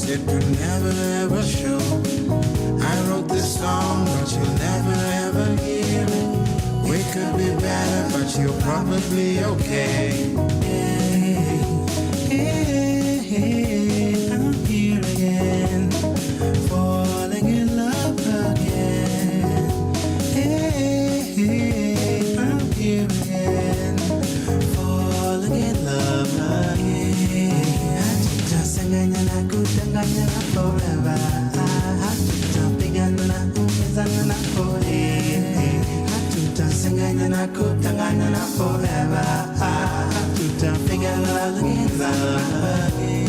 promise it would never ever show. I wrote this song, but you'll never ever hear it. We could be better, but you're probably okay. I'm here again, falling in love again. I'm here again, falling in love again. Just singing and I could sing forever. Jumping and I could and I could. Just singing and I could and I forever. Jumping and I could again.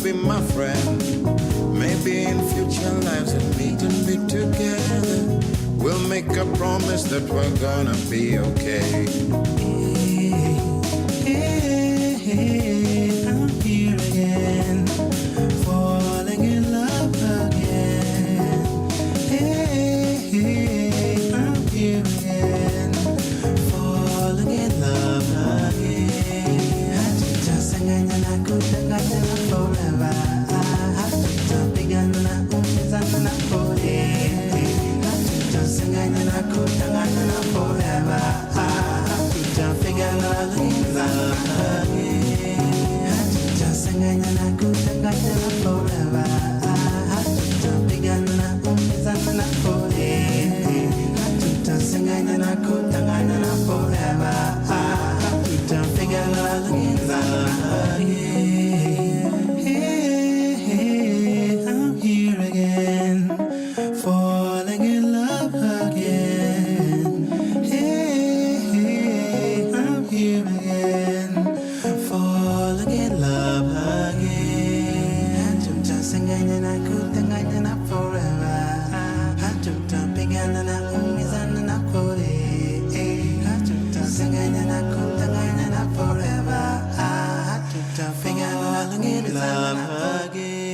Be my friend. Maybe in future lives we'll meet and be together. We'll make a promise that we're gonna be okay. I'm here again, falling in love again. I'm here again, falling in love again. I just singing and I could forever. Jumping and I could and I could. Just singing and I could and I forever. Jumping and I could again. Just singing and I could and I forever. Jumping and I could and I could. Just singing and I could and I forever. Jumping and I could again. Falling in love again. I'm here again, falling in love again. I'm just singing and I could and I forever. I'm jumping and I always and I could. I'm just singing and I could and I forever. I'm jumping and falling in love again.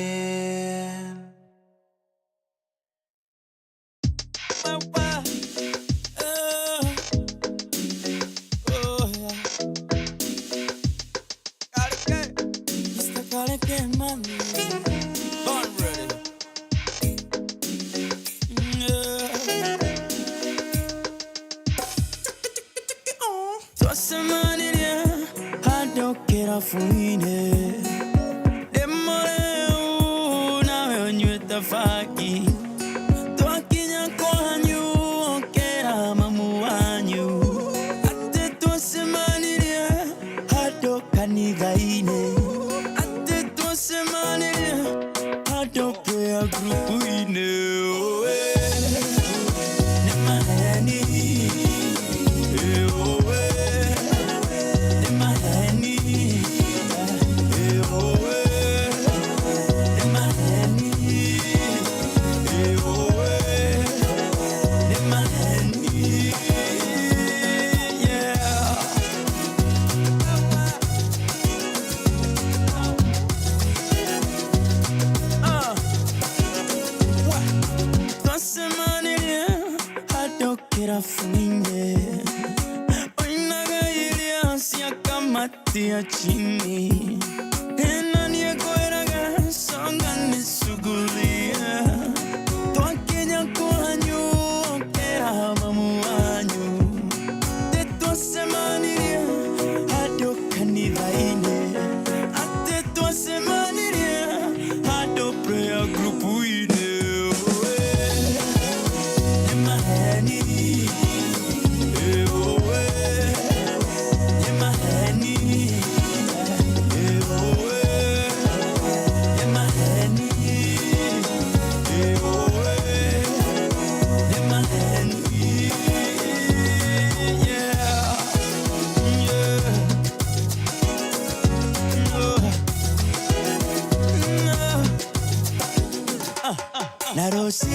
나로시오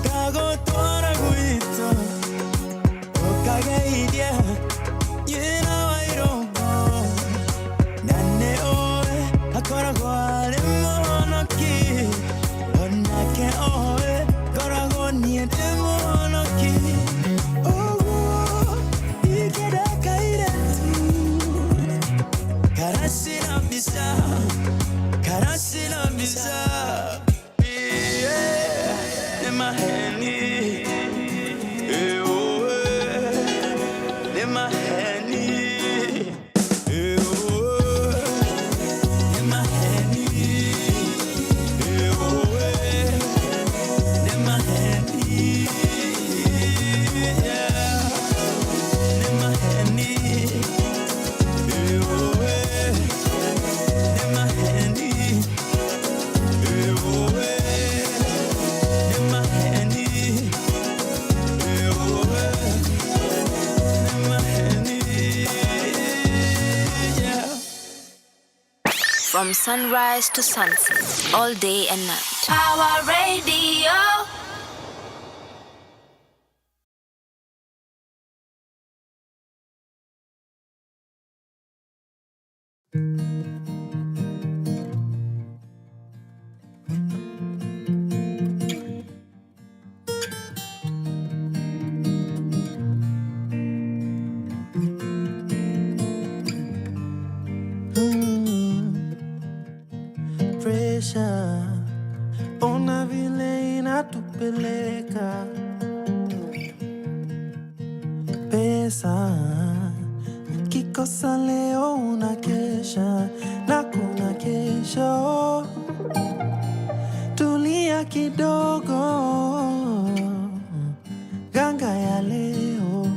가고 돌아고 있어 가게 이디야 You know I don't know 난내 오해 하거라고 하는 모노키 언나게 오해 거라고 니의 모노키 오고 이게 다 가이랬지 가라시나 비싸 가라시나 비싸 Yeah in my hand From sunrise to sunset, all day and night. Power Radio. Ona vile inatupeleka pesa kikosa leo unakesha na kuna kesho tulia kidogo ganga ya leo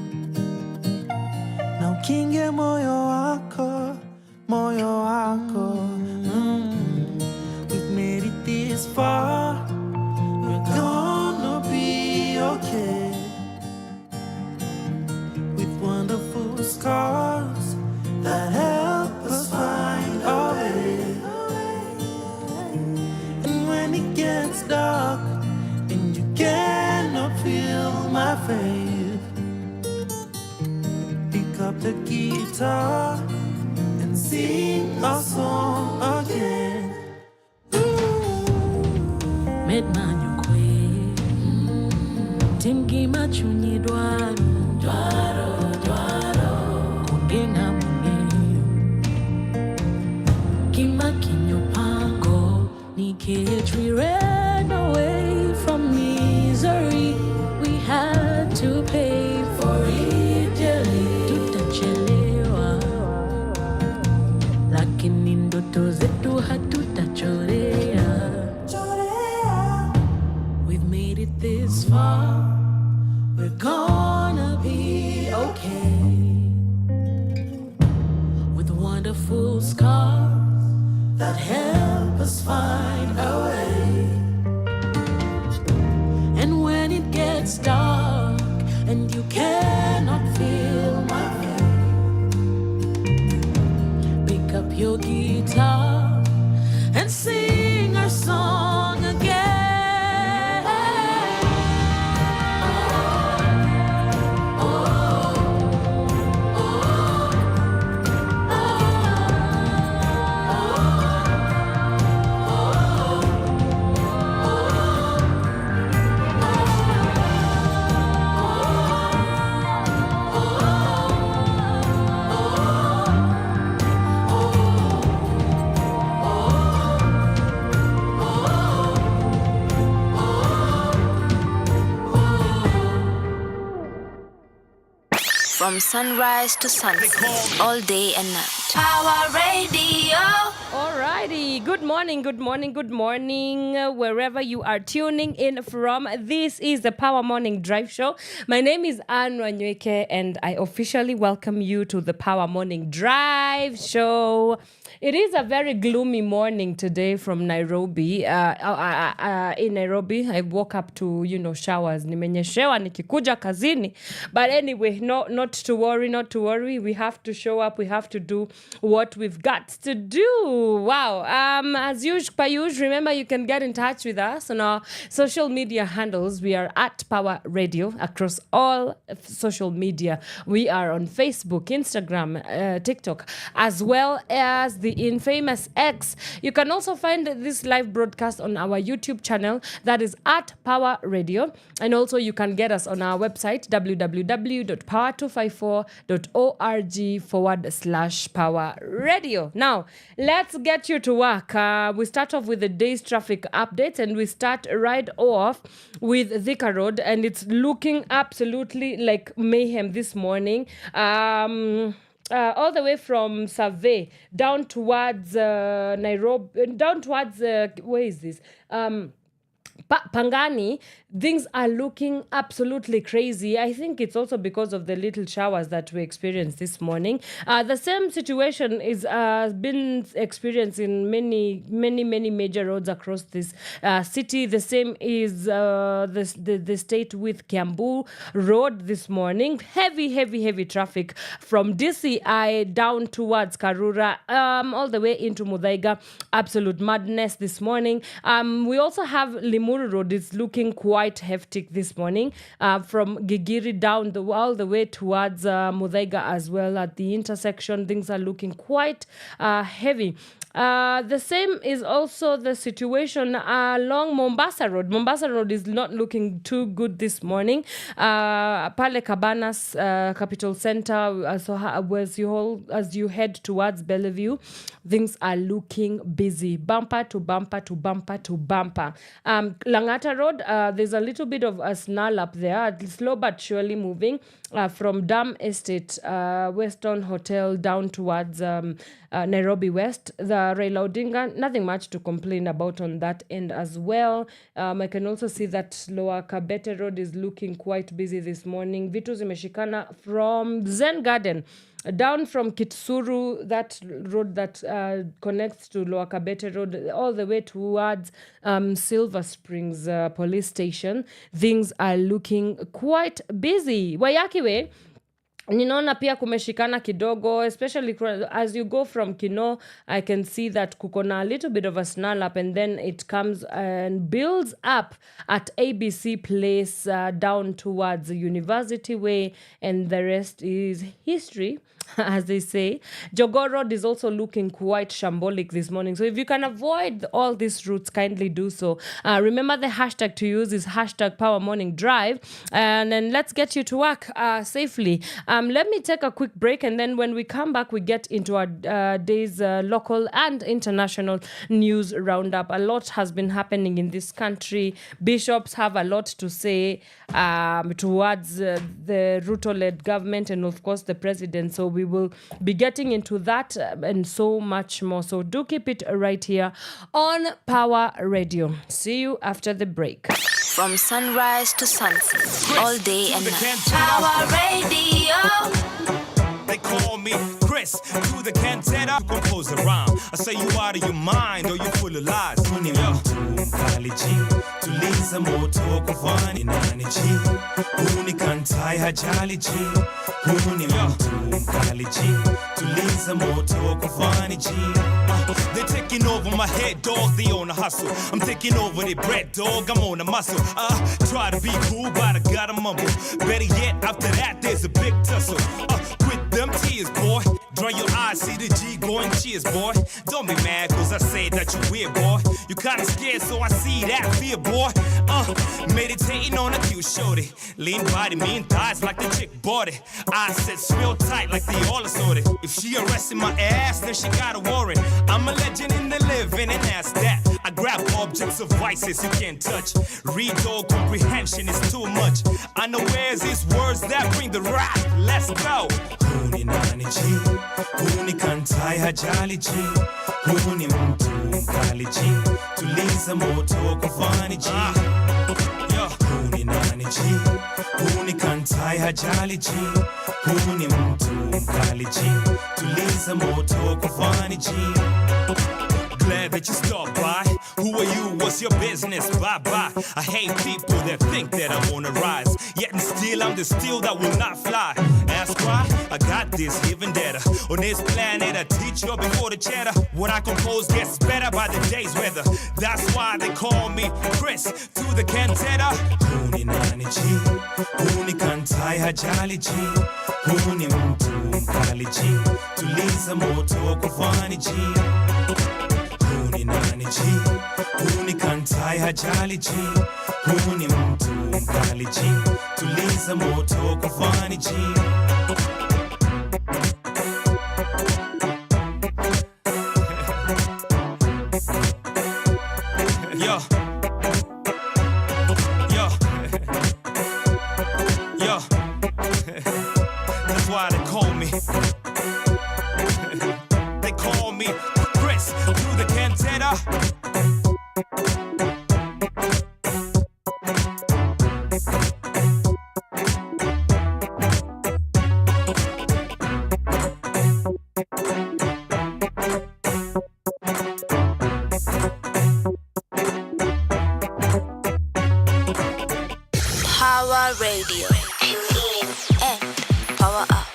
na ukinge moyo wako this far, we're gonna be okay. With wonderful scars that help us find our way. And when it gets dark and you cannot feel my faith, pick up the guitar and sing our song again. Wanyoike Timgi machuni dwaro Kungenga mungeyo Kima kinyo pango Nikech we ran away from misery We had to pay for it dearly Tutachelewa Lakini ndoto zetu hatutacholea This far, we're gonna be okay. With wonderful scars that help us find our way. And when it gets dark and you cannot feel my faith, pick up your guitar and sing our song again. From sunrise to sunset, all day and night. Power Radio. Alrighty. Good morning, wherever you are tuning in from. This is the Pawa Morning Drive show. My name is Wanyoike and I officially welcome you to the Pawa Morning Drive show. It is a very gloomy morning today from Nairobi. In Nairobi, I woke up to, showers. Nimenyeshewa nikikuja kazini. But anyway, not to worry. We have to show up. We have to do what we've got to do. Wow. As usual, remember you can get in touch with us on our social media handles. We are at Pawa Radio across all social media. We are on Facebook, Instagram, TikTok, as well as the infamous X. You can also find this live broadcast on our YouTube channel, that is at Pawa Radio. And also you can get us on our website, www.power254.org/Pawa Radio. Now, let's get you to work. We start off with the day's traffic updates, and we start right off with Thika Road, and it's looking absolutely like mayhem this morning. All the way from Survey down towards Nairobi, down towards, where is this? Pangani, things are looking absolutely crazy. I think it's also because of the little showers that we experienced this morning. The same situation is been experienced in many major roads across this city. The same is the state with Kiambu Road this morning. Heavy traffic from DCI down towards Karura, all the way into Muthaiga. Absolute madness this morning. We also have Limuru Road is looking quite hectic this morning, from Gigiri down all the way towards Muthaiga as well. At the intersection, things are looking quite heavy. The same is also the situation along Mombasa Road. Mombasa Road is not looking too good this morning. Pale Cabanas, Capital Center, so as you head towards Bellevue, things are looking busy. Bumper to bumper to bumper to bumper. Langata Road, there's a little bit of a snarl up there, slow but surely moving from Dam Estate, Weston Hotel down towards Nairobi West. The Raila Odinga, nothing much to complain about on that end as well. I can also see that Lower Kabete Road is looking quite busy this morning. Vitu zimeshikana from Zen Garden down from Kitsuru, that road that connects to Lower Kabete Road, all the way towards Silver Springs police station. Things are looking quite busy. Wanyoike Way, ninaona pia kumeshikana kidogo, especially as you go from Kino. I can see that kukona a little bit of a snarl up, and then it comes and builds up at ABC Place down towards University Way, and the rest is history, as they say. Jogoo Road is also looking quite shambolic this morning. So if you can avoid all these routes, kindly do so. Remember, the hashtag to use is hashtag Pawa Morning Drive. And then let's get you to work safely. Let me take a quick break, and then when we come back, we get into our day's local and international news roundup. A lot has been happening in this country. Bishops have a lot to say towards the Ruto-led government and, of course, the president. So we will be getting into that and so much more. So do keep it right here on Pawa Radio. See you after the break. From sunrise to sunset, all day and night. Pawa Radio. They call me Chris, to the cantata, you compose a rhyme. I say you out of your mind or you full of lies. Tuliza moto kufani nani chi Huni kantai hajali chi Huni mtu mkali chi Tuliza moto kufani chi They're taking over my head, dog, they on a hustle. I'm taking over their bread, dog, I'm on a muscle. Try to be cool, but I gotta mumble. Better yet, after that, there's a big tussle. Quit them tears, boy. Dry your eyes, see the G going cheers, boy. Don't be mad, cause I say that you weird, boy. You kinda scared, so I see that fear, boy. Meditating on a cute shorty. Lean body, mean thighs like the chick bought it. Eyes set real tight like they all assorted. If she arrested my ass, then she got a warrant. I'm a legend in the living, and that's that. I grab objects of vices you can't touch. Read all comprehension is too much. Unawares is words that bring the wrath. Let's go. Huni nani chi, huni kantai hajali chi, huni mtu mkali chi, tuliza moto kufani chi. Huni huni nani chi, huni kantai hajali chi, huni mtu mkali chi, tuliza moto kufani chi. Glad that you stopped by. Who are you? What's your business? Bye bye. I hate people that think that I'm on the rise, yet and still I'm the steel that will not fly. Ask why? I got this even better. On this planet, I teach you before the chatter. What I compose gets better by the day's weather. That's why they call me Chris to the cantata. Huni nani chi, huni kantai hajali chi, huni mtu mkali chi, tuliza moto kufani chi. Huni nani chi, huni kantai hajali chi, huni mtu mkali chi, tuliza moto kufani chi. Yo, yo, yo, that's why they call me Chris through the cantata. Power Radio. Tune in and power up.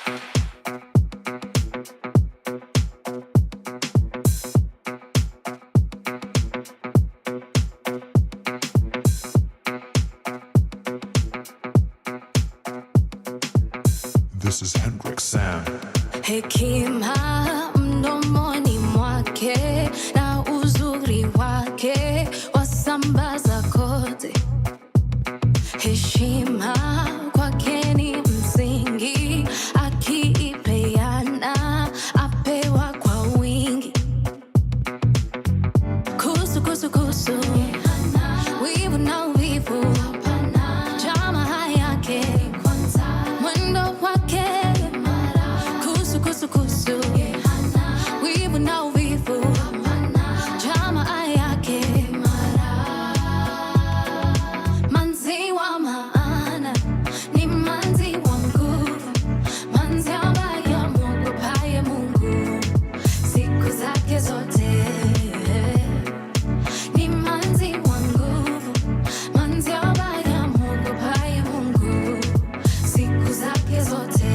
This is Hendrix Sam. Hekima mdomoni mwake na uzuri wake wasambaza kote. Heshima kwake ni msingi, akiipeana apewa kwa wingi. Kusu kusu kusu, wivu na wivu, jamaa yake mwendo wake. Kusu kusu kusu, wivu na wivu, jamaa yake. Manzi wa maana ni manzi wa nguvu, manzi ambaye amwogopaye Mungu siku zake zote. Ni manzi wa nguvu, manzi ambaye amwogopaye Mungu siku zake zote.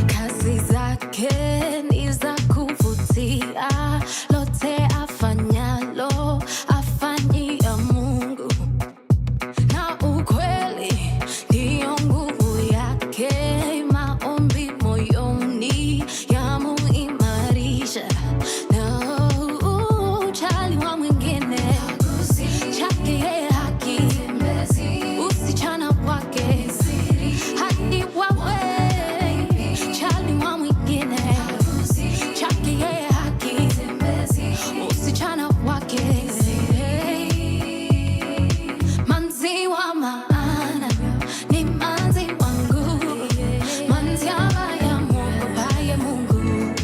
Kazi zake ni za kuvutia, lote afanyalo afanyia Mungu, na ukweli ndiyo nguvu yake. Maombi moyoni yamuimarisha, na ujali wa mwingine chake yeye haki, usichana wake hadi wawe. Chali wa mwingine chake yeye haki, usichana wake. Manzi wa maana ni manzi wa nguvu, manzi ambaye amwogopaye Mungu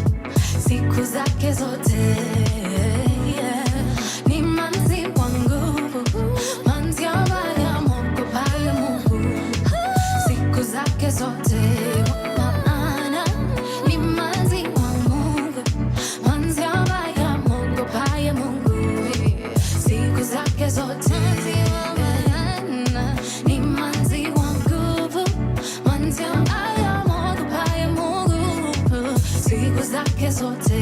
siku zake zote. Ni manzi wa nguvu, manzi ambaye amwogopaye Mungu siku zake zote. Maana ni manzi wa nguvu, manzi ambaye amwogopaye Mungu siku zake zote. Ni manzi wa nguvu, manzi ambaye amwogopaye Mungu siku zake zote.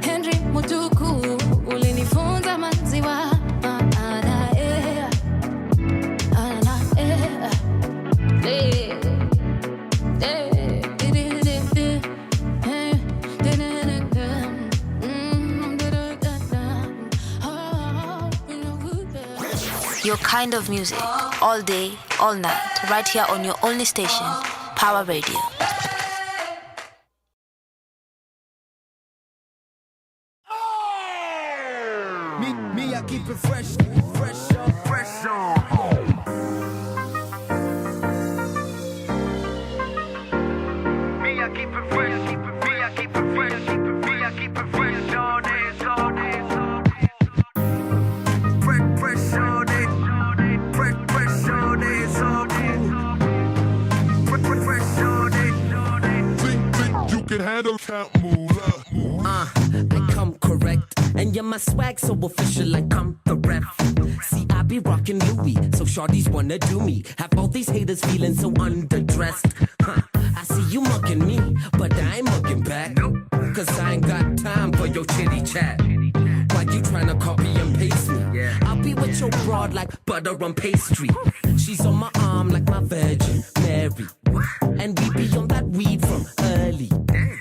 Henry Mutuku ulinifunza manzi wa maana, Your kind of music, all day, all night, right here on your only station, Power Radio. Me, I keep it fresh on. Me, I keep it fresh, me, I keep it fresh, me, I keep it fresh all day, all day, all day. Fresh all day, fresh all day, it's all cool. Fresh all day. Think you can handle Count Moolah. I come correct, and yeah, my swag so official, like I'm the ref. See, I be rockin' Louis, so shorties wanna do me. Have all these haters feeling so underdressed. I see you mugging me, but I ain't mugging back. Cause I ain't got time for your chitty chat. Why you tryna copy and paste me? I'll be with your broad like butter on pastry. She's on my arm like my Virgin Mary. And we be on that weed from early.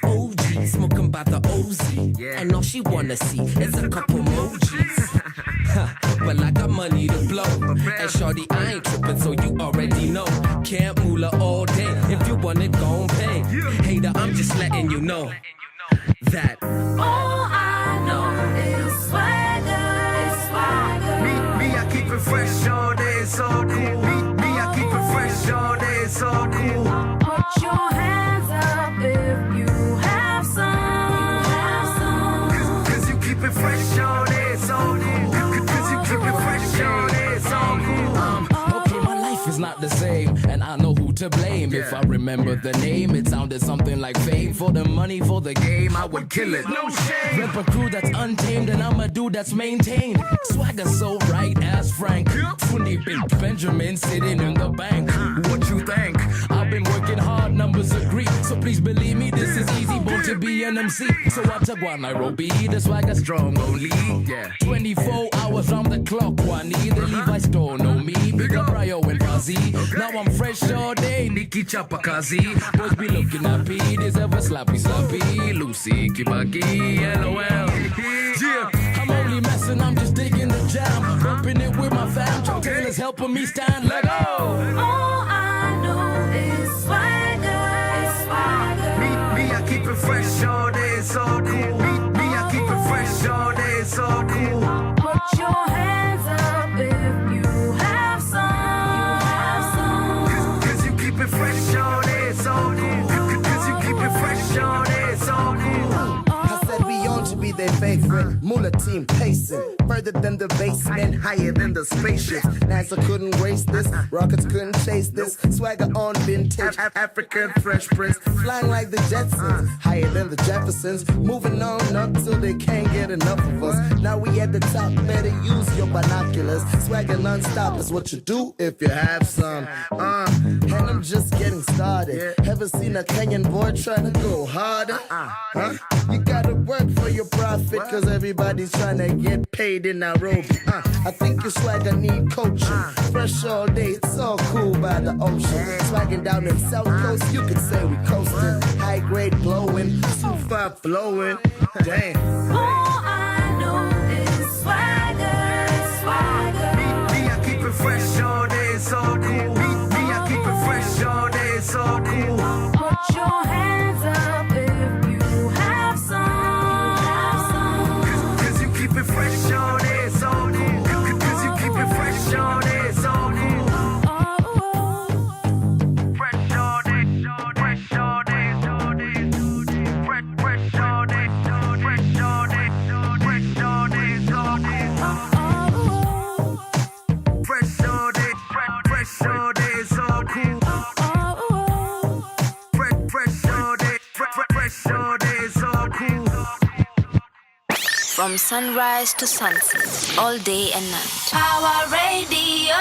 OG, smoking by the OZ. And all she wanna see is a couple emojis. Well, I got money to blow. And shorty, I ain't tripping, so you already know. Can't moolah all day. If you want it, gon' pay. Hater, I'm just letting you know that All I know is swagger. Me, I keep it fresh all day, it's all cool. Me, I keep it fresh all day, it's all cool. Put your hands up if you have some. Cause you keep it fresh all day, it's all cool. Cause you keep it fresh all day, it's all cool. Okay, my life is not the same, and I know who to blame. If I remember the name, it sounded something like fame. For the money, for the game, I would kill it. No shame. Rep a crew that's untamed, and I'm a dude that's maintained. Swagger so right as Frank. Vundi Benjamin sitting in the bank. What you think? I've been working hard, numbers agree. So please believe me, this is easy, born to be an MC. So I took one Nairobi, the swagger strong only. 24 hours on the clock, Wani. The Levi store know me. Big up Ryo and Fuzzy. Now I'm fresh all day, Nikki Chapakazi. Boys be looking at P, this ever slappy. Lucy, Kibaki, LOL. Yeah, I'm only messing, I'm just digging the jam. Bumping it with my fam. Chuck Taylor's helping me stand, let go. All I know is swagger. Me, I keep it fresh all day, it's all cool. Me, I keep it fresh all day, it's all cool. Put your hands up if you have some. Cause you keep it fresh all day, it's all cool. Cause you keep it fresh all day, it's all cool. I said we on to be their favorite. Moolah team pacing. Further than the basement, higher than the spaceships. NASA couldn't waste this, rockets couldn't chase this. Swagger on vintage, African Fresh Prince. Flying like the Jetsons, higher than the Jeffersons. Moving on up till they can't get enough of us. Now we at the top, better use your binoculars. Swagger non-stop is what you do if you have some. And I'm just getting started. Ever seen a Kenyan boy trying to go harder? You gotta work for your profit, cause everybody's trying to get paid in Nairobi. I think your swagger need coaching. Fresh all day, it's all cool by the ocean. Swagging down in South Coast, you could say we coasting. High grade blowing, super flowing. Damn. All I know is swagger. Me, I keep it fresh all day, it's all cool. Me, I keep it fresh all day, it's all cool. Put your hands up if you have some. Cause you keep it fresh all day, it's all cool. Cause you keep it fresh all day, it's all cool. Fresh all day, fresh all day, fresh all day, fresh all day, fresh all day, it's all cool. Fresh all day, fresh all day, it's all cool. Fresh all day, fresh all day, it's all cool. From sunrise to sunset, all day and night. Power Radio.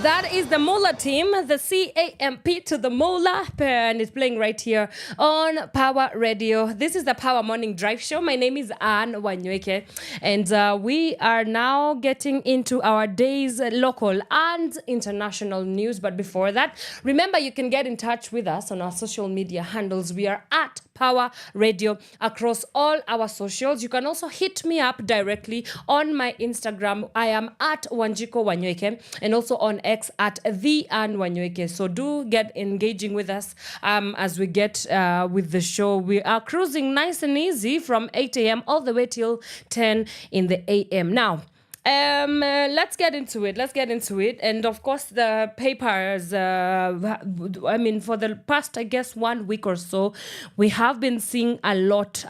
That is the Moolah team, the CAMP to the Moolah, and it's playing right here on Power Radio. This is the Power Morning Drive Show. My name is Wanyoike, and we are now getting into our day's local and international news. But before that, remember you can get in touch with us on our social media handles. We are at Power Radio across all our socials. You can also hit me up directly on my Instagram. I am at Wanjiko Wanyoike, and also on X at the and Wanyoike. So do get engaging with us as we get with the show. We are cruising nice and easy from 8 a.m. all the way till 10 in the a.m. Now, Let's get into it. And of course, the papers, for the past, I guess, 1 week or so, we have been seeing a lot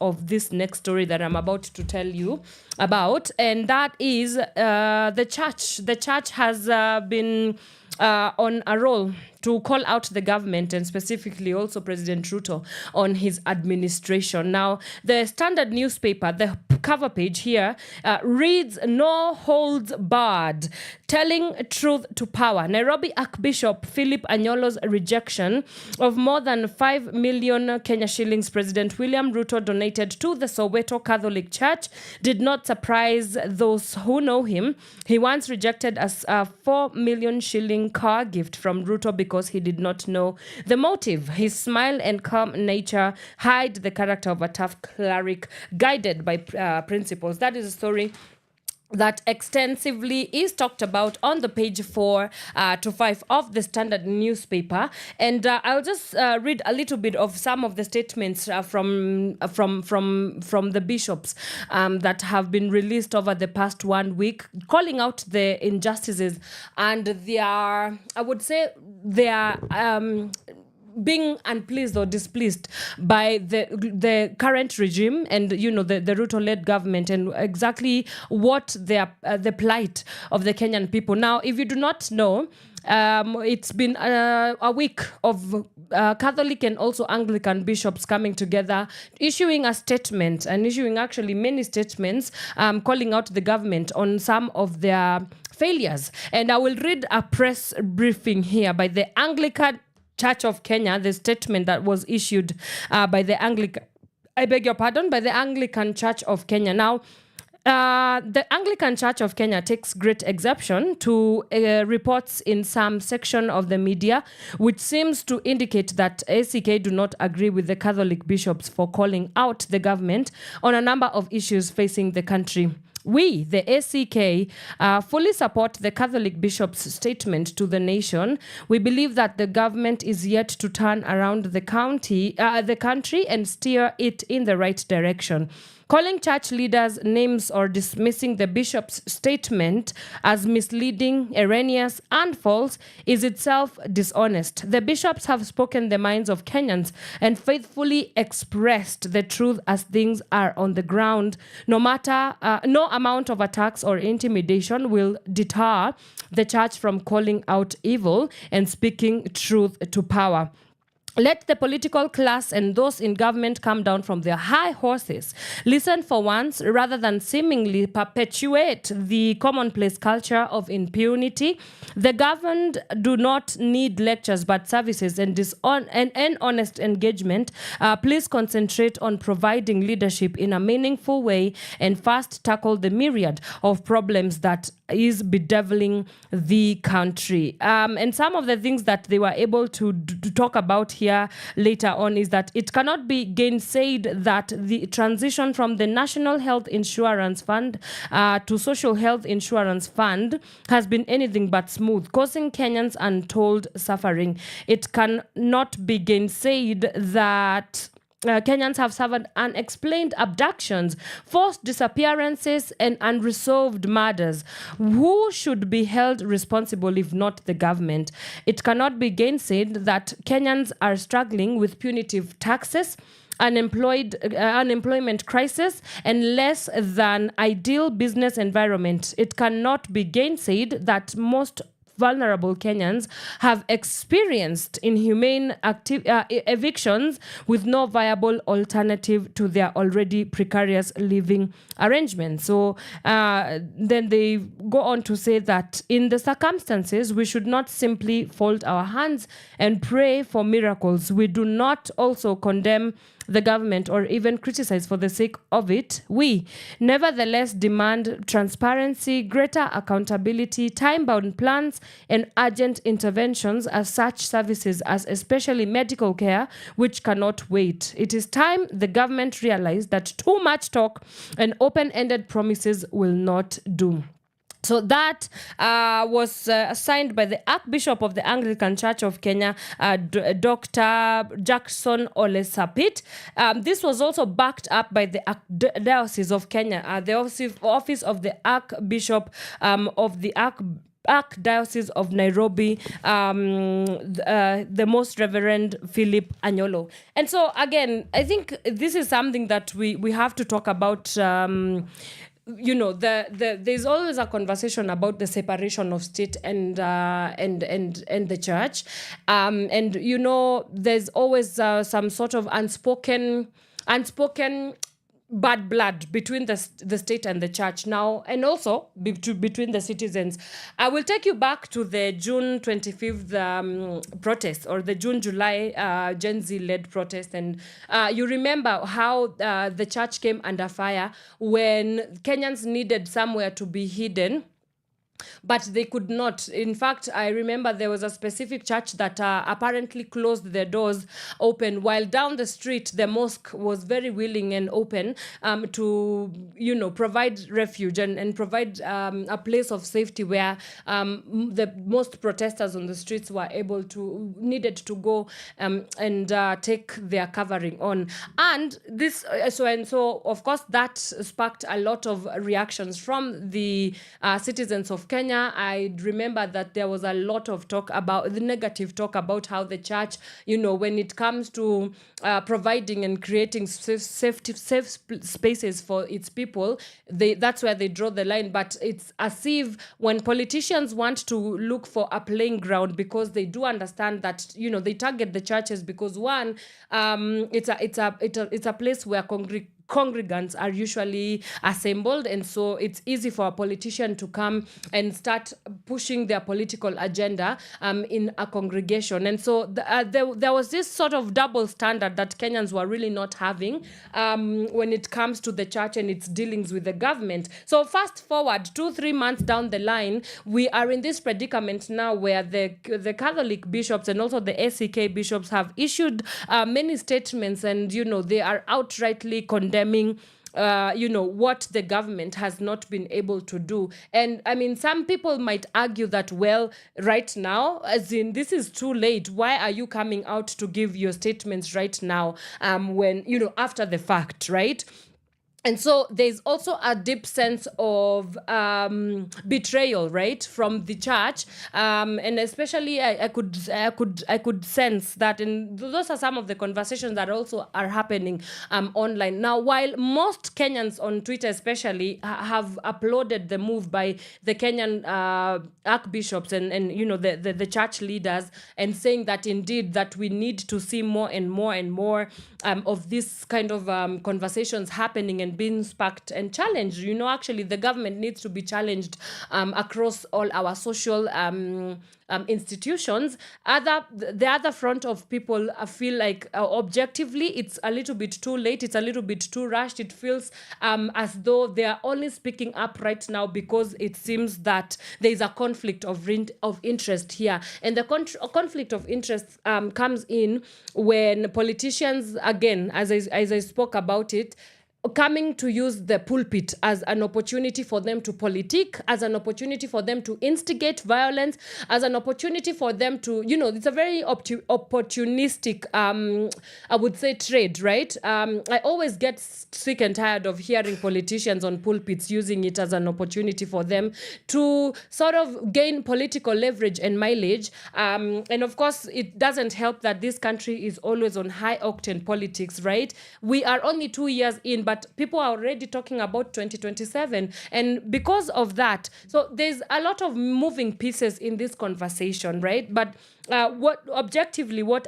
of this next story that I'm about to tell you about. And that is the church. The church has been on a roll to call out the government and specifically also President Ruto on his administration. Now, the Standard newspaper, the cover page here reads, "No holds barred, telling truth to power." Nairobi Archbishop Philip Anyolo's rejection of more than 5 million Kenya shillings President William Ruto donated to the Soweto Catholic Church did not surprise those who know him. He once rejected a 4 million shilling car gift from Ruto because he did not know the motive. His smile and calm nature hide the character of a tough cleric guided by principles. That is a story that extensively is talked about on the page 4 to 5 of the Standard newspaper, and I'll just read a little bit of some of the statements from the bishops that have been released over the past 1 week, calling out the injustices and their being unpleased or displeased by the current regime and the Ruto-led government and exactly what the plight of the Kenyan people. Now, if you do not know, it's been a week of Catholic and also Anglican bishops coming together, issuing a statement and issuing actually many statements, calling out the government on some of their failures. And I will read a press briefing here by the Anglican Church of Kenya, the statement that was issued by the Anglican Church of Kenya. Now, the Anglican Church of Kenya takes great exception to reports in some section of the media, which seems to indicate that ACK do not agree with the Catholic bishops for calling out the government on a number of issues facing the country. We, the ACK, fully support the Catholic bishop's statement to the nation. We believe that the government is yet to turn around the country and steer it in the right direction. Calling church leaders names or dismissing the bishop's statement as misleading, erroneous, and false is itself dishonest. The bishops have spoken the minds of Kenyans and faithfully expressed the truth as things are on the ground. No amount of attacks or intimidation will deter the church from calling out evil and speaking truth to power. Let the political class and those in government come down from their high horses. Listen for once, rather than seemingly perpetuate the commonplace culture of impunity. The governed do not need lectures but services and honest engagement. Please concentrate on providing leadership in a meaningful way and fast tackle the myriad of problems that is bedeviling the country. And some of the things that they were able to talk about here later on is that it cannot be gainsaid that the transition from the National Health Insurance Fund to Social Health Insurance Fund has been anything but smooth, causing Kenyans untold suffering. It cannot be gainsaid that Kenyans have suffered unexplained abductions, forced disappearances, and unresolved murders. Who should be held responsible if not the government? It cannot be gainsaid that Kenyans are struggling with punitive taxes, unemployment crisis, and less than ideal business environment. It cannot be gainsaid that most vulnerable Kenyans have experienced inhumane evictions with no viable alternative to their already precarious living arrangements. So then they go on to say that in the circumstances, we should not simply fold our hands and pray for miracles. We do not also condemn the government or even criticize for the sake of it. We nevertheless demand transparency, greater accountability, time-bound plans, and urgent interventions as such services as especially medical care, which cannot wait. It is time the government realized that too much talk and open-ended promises will not do. So that was signed by the Archbishop of the Anglican Church of Kenya, Dr. Jackson Ole Sapit. This was also backed up by the Diocese of Kenya, the office of the Archbishop of the Archdiocese of Nairobi, the Most Reverend Philip Anyolo. And so again, I think this is something that we have to talk about. There's always a conversation about the separation of state and the church, and there's always some sort of unspoken bad blood between the state and the church now, and also between the citizens. I will take you back to the June 25th protest, or the June-July Gen Z-led protest. And you remember how the church came under fire when Kenyans needed somewhere to be hidden, but they could not. In fact, I remember there was a specific church that apparently closed their doors open, while down the street, the mosque was very willing and open to, provide refuge and provide a place of safety where the most protesters on the streets were needed to go and take their covering on. And this, so of course, that sparked a lot of reactions from the citizens of Kenya. I remember that there was a lot of talk about the negative talk about how the church, when it comes to providing and creating safe spaces for its people, that's where they draw the line. But it's as if when politicians want to look for a playing ground, because they do understand that they target the churches because one, it's a place where congregants are usually assembled, and so it's easy for a politician to come and start pushing their political agenda in a congregation. And so there was this sort of double standard that Kenyans were really not having when it comes to the church and its dealings with the government. So fast forward 2-3 months down the line, we are in this predicament now where the Catholic bishops and also the SCK bishops have issued many statements, and they are outrightly condemning what the government has not been able to do. And I mean, some people might argue that, well, right now, as in this is too late. Why are you coming out to give your statements right now when, after the fact, right? And so there's also a deep sense of betrayal, right, from the church, and especially I could sense that, and those are some of the conversations that also are happening online now. While most Kenyans on Twitter, especially, have applauded the move by the Kenyan archbishops and the church leaders, and saying that indeed that we need to see more and more and more of this kind of conversations happening and being sparked and challenged. Actually, the government needs to be challenged across all our social institutions. The other front of people feel like objectively it's a little bit too late, it's a little bit too rushed. It feels as though they are only speaking up right now because it seems that there is a conflict of interest here. And the conflict of interest comes in when politicians, again, as I spoke about it, coming to use the pulpit as an opportunity for them to politic, as an opportunity for them to instigate violence, as an opportunity for them to, it's a very opportunistic, I would say, trade, right? I always get sick and tired of hearing politicians on pulpits using it as an opportunity for them to sort of gain political leverage and mileage. And of course, it doesn't help that this country is always on high-octane politics, right? We are only 2 years in, but people are already talking about 2027. And because of that, so there's a lot of moving pieces in this conversation, right? But what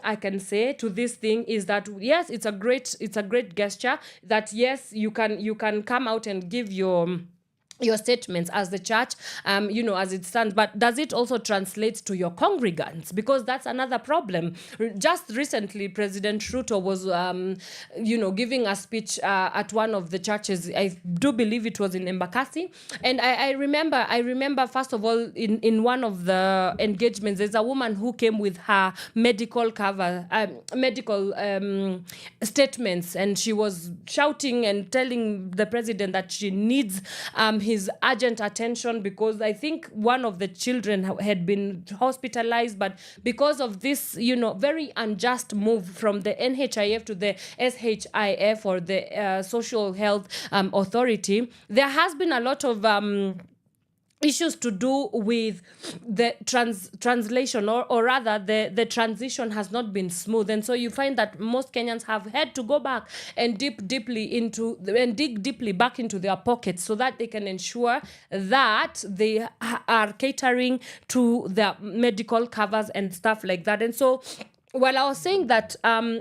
I can say to this thing is that, yes, it's a great gesture that, yes, you can come out and give your statements as the church, as it stands, but does it also translate to your congregants? Because that's another problem. Just recently, President Ruto was, giving a speech at one of the churches. I do believe it was in Embakasi, and I remember first of all in one of the engagements, there's a woman who came with her medical statements, and she was shouting and telling the president that she needs his urgent attention because I think one of the children had been hospitalized, but because of this, very unjust move from the NHIF to the SHIF or the Social Health Authority, there has been a lot of issues to do with the translation or rather the transition has not been smooth, and so you find that most Kenyans have had to go back and dig deeply back into their pockets so that they can ensure that they are catering to their medical covers and stuff like that. And so while I was saying that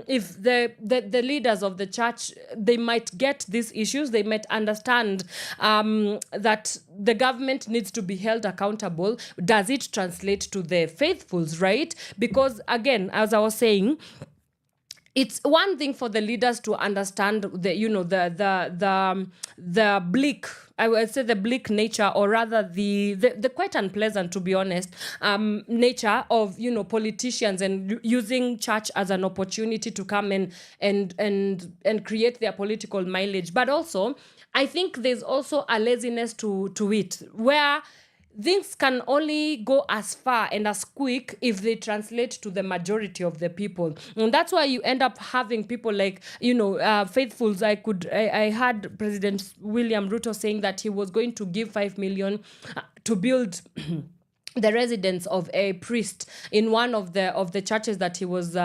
if the leaders of the church, they might get these issues, they might understand that the government needs to be held accountable. Does it translate to the faithfuls, right? Because again, as I was saying, it's one thing for the leaders to understand the bleak, I would say the bleak nature, or rather the quite unpleasant, to be honest, nature of politicians and using church as an opportunity to come and create their political mileage. But also, I think there's also a laziness to it, where things can only go as far and as quick if they translate to the majority of the people. And that's why you end up having people like, faithfuls. I heard President William Ruto saying that he was going to give 5 million to build the residence of a priest in one of the churches that he was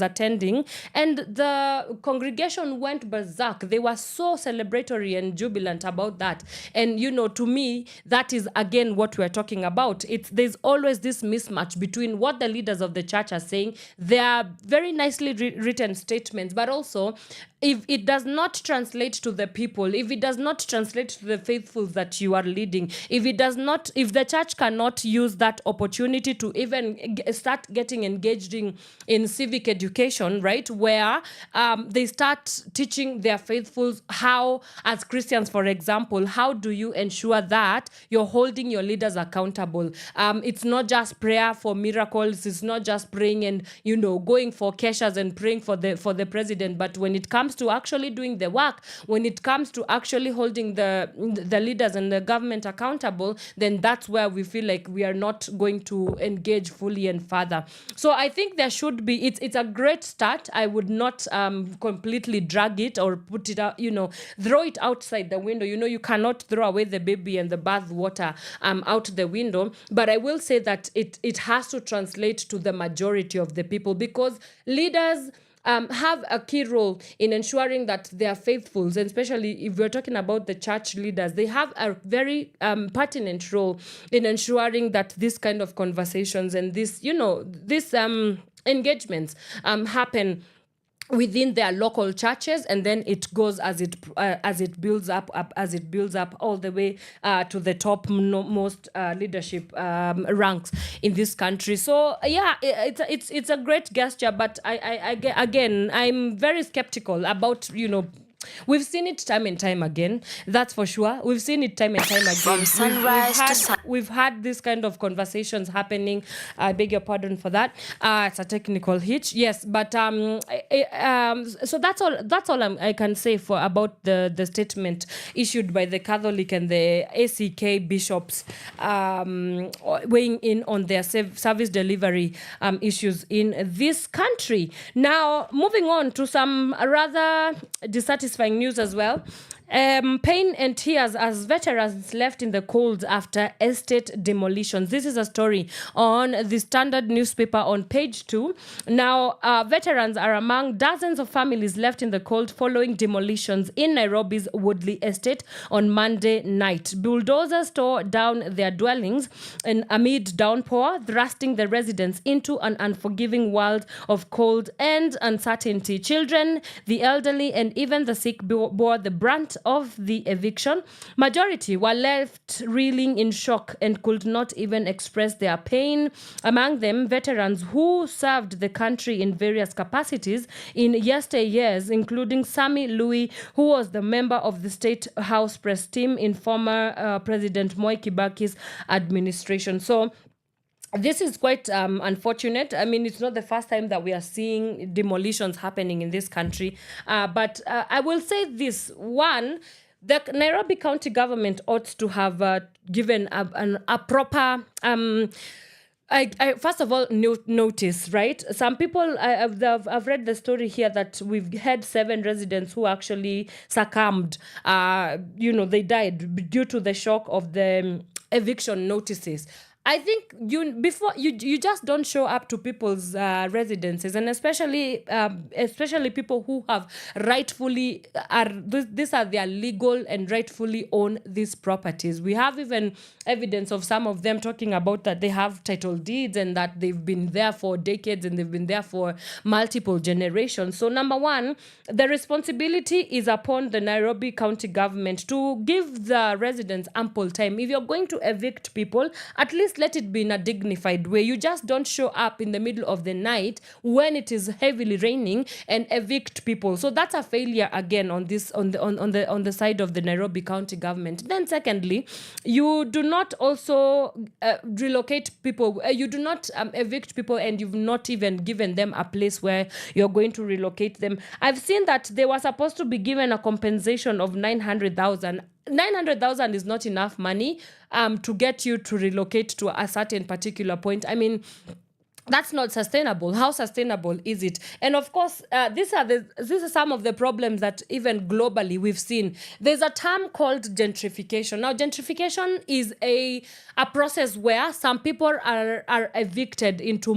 attending, and the congregation went berserk. They were so celebratory and jubilant about that. And to me, that is again what we're talking about. There's always this mismatch between what the leaders of the church are saying. They are very nicely written statements, but also if it does not translate to the people, if it does not translate to the faithfuls that you are leading, if the church cannot use that opportunity to even start getting engaged in civic education, right, where they start teaching their faithfuls how, as Christians, for example, how do you ensure that you're holding your leaders accountable? It's not just prayer for miracles. It's not just praying and, going for keshas and praying for the president. But when it comes to actually doing the work, when it comes to actually holding the leaders and the government accountable, then that's where we feel like we are not going to engage fully and further. So I think there should be, it's a great start. I would not completely drag it or put it out, throw it outside the window. You cannot throw away the baby and the bath water out the window. But I will say that it has to translate to the majority of the people, because leaders have a key role in ensuring that they are faithfuls, and especially if we're talking about the church leaders, they have a very pertinent role in ensuring that this kind of conversations and this engagements happen within their local churches, and then it goes as it builds up all the way to the top most leadership ranks in this country. So yeah, it's a great gesture, but again, I'm very skeptical about we've seen it time and time again. That's for sure. We've seen it time and time again. From sunrise to sun. We've had this kind of conversations happening. I beg your pardon for that. It's a technical hitch. Yes, but so that's all. That's all I can say about the statement issued by the Catholic and the ACK bishops weighing in on their service delivery issues in this country. Now, moving on to some rather dissatisfying news as well. Pain and tears as veterans left in the cold after estate demolitions. This is a story on the Standard newspaper on page 2. Now, veterans are among dozens of families left in the cold following demolitions in Nairobi's Woodley estate on Monday night. Bulldozers tore down their dwellings amid downpour, thrusting the residents into an unforgiving world of cold and uncertainty. Children, the elderly, and even the sick bore the brunt of the eviction. Majority were left reeling in shock and could not even express their pain. Among them, veterans who served the country in various capacities in yesteryears, including Sammy Louis, who was the member of the State House press team in former President Moi Kibaki's administration. So this is quite unfortunate. I mean, it's not the first time that we are seeing demolitions happening in this country. But I will say this. One, the Nairobi County government ought to have given a proper first of all, notice, right? Some people, I've read the story here that we've had 7 residents who actually succumbed. They died due to the shock of the eviction notices. I think you just don't show up to people's residences, and especially people who have rightfully these are their legal and rightfully own these properties. We have even evidence of some of them talking about that they have title deeds and that they've been there for decades and they've been there for multiple generations. So number one, the responsibility is upon the Nairobi County government to give the residents ample time. If you're going to evict people, at least let it be in a dignified way. You just don't show up in the middle of the night when it is heavily raining and evict people. So that's a failure again on the side of the Nairobi County government. Then secondly, you do not also relocate people. You do not evict people, and you've not even given them a place where you're going to relocate them. I've seen that they were supposed to be given a compensation of 900,000. 900,000 is not enough money to get you to relocate to a certain particular point. I mean, that's not sustainable. How sustainable is it? And of course, these are some of the problems that even globally we've seen. There's a term called gentrification. Now, gentrification is a process where some people are evicted into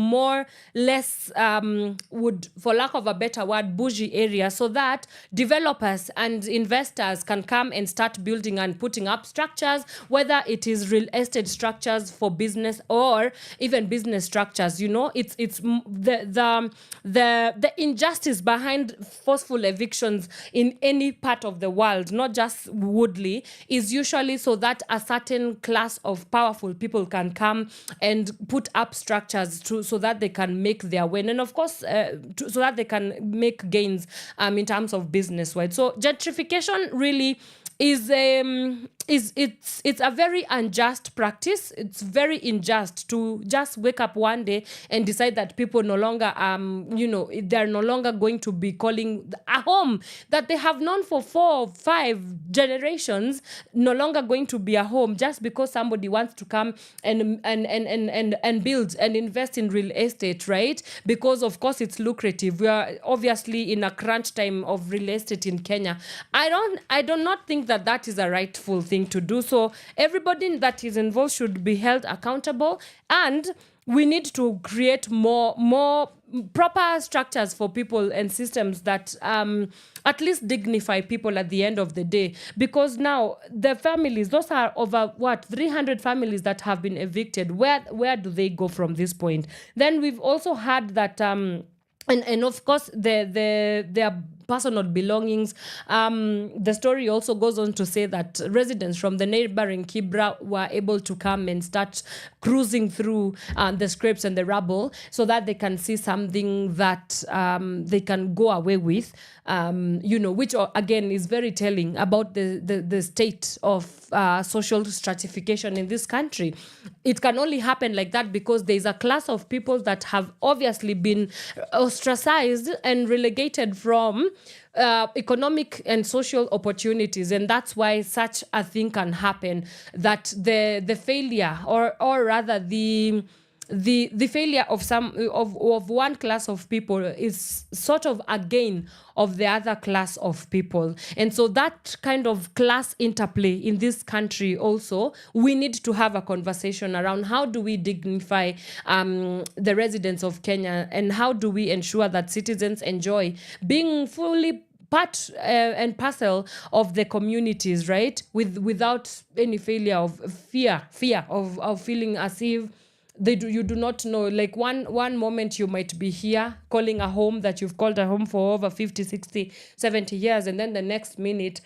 less, for lack of a better word, bougie areas, so that developers and investors can come and start building and putting up structures, whether it is real estate structures for business or even business structures. It's the injustice behind forceful evictions in any part of the world, not just Woodley, is usually so that a certain class of powerful people can come and put up structures so that they can make their win, and of course so that they can make gains in terms of business, right? So gentrification really is it's a very unjust practice. It's very unjust to just wake up one day and decide that people no longer they're no longer going to be calling a home that they have known for 4 or 5 generations no longer going to be a home just because somebody wants to come and build and invest in real estate, right? Because of course it's lucrative. We are obviously in a crunch time of real estate in Kenya. I do not think that is a rightful thing to do. So everybody that is involved should be held accountable, and we need to create more proper structures for people and systems that at least dignify people at the end of the day. Because now the families, those are over 300 families that have been evicted. Where do they go from this point? Then we've also had that and of course their personal belongings. The story also goes on to say that residents from the neighboring Kibra were able to come and start cruising through the scrapes and the rubble so that they can see something that they can go away with, which again is very telling about the state of social stratification in this country. It can only happen like that because there's a class of people that have obviously been ostracized and relegated from economic and social opportunities, and that's why such a thing can happen. That the failure, or rather the failure of one class of people is sort of a gain of the other class of people. And so that kind of class interplay in this country also, we need to have a conversation around how do we dignify the residents of Kenya, and how do we ensure that citizens enjoy being fully part and parcel of the communities, right? Without any failure of fear of feeling as if you do not know. Like one moment you might be here calling a home that you've called a home for over 50, 60, 70 years, and then the next minute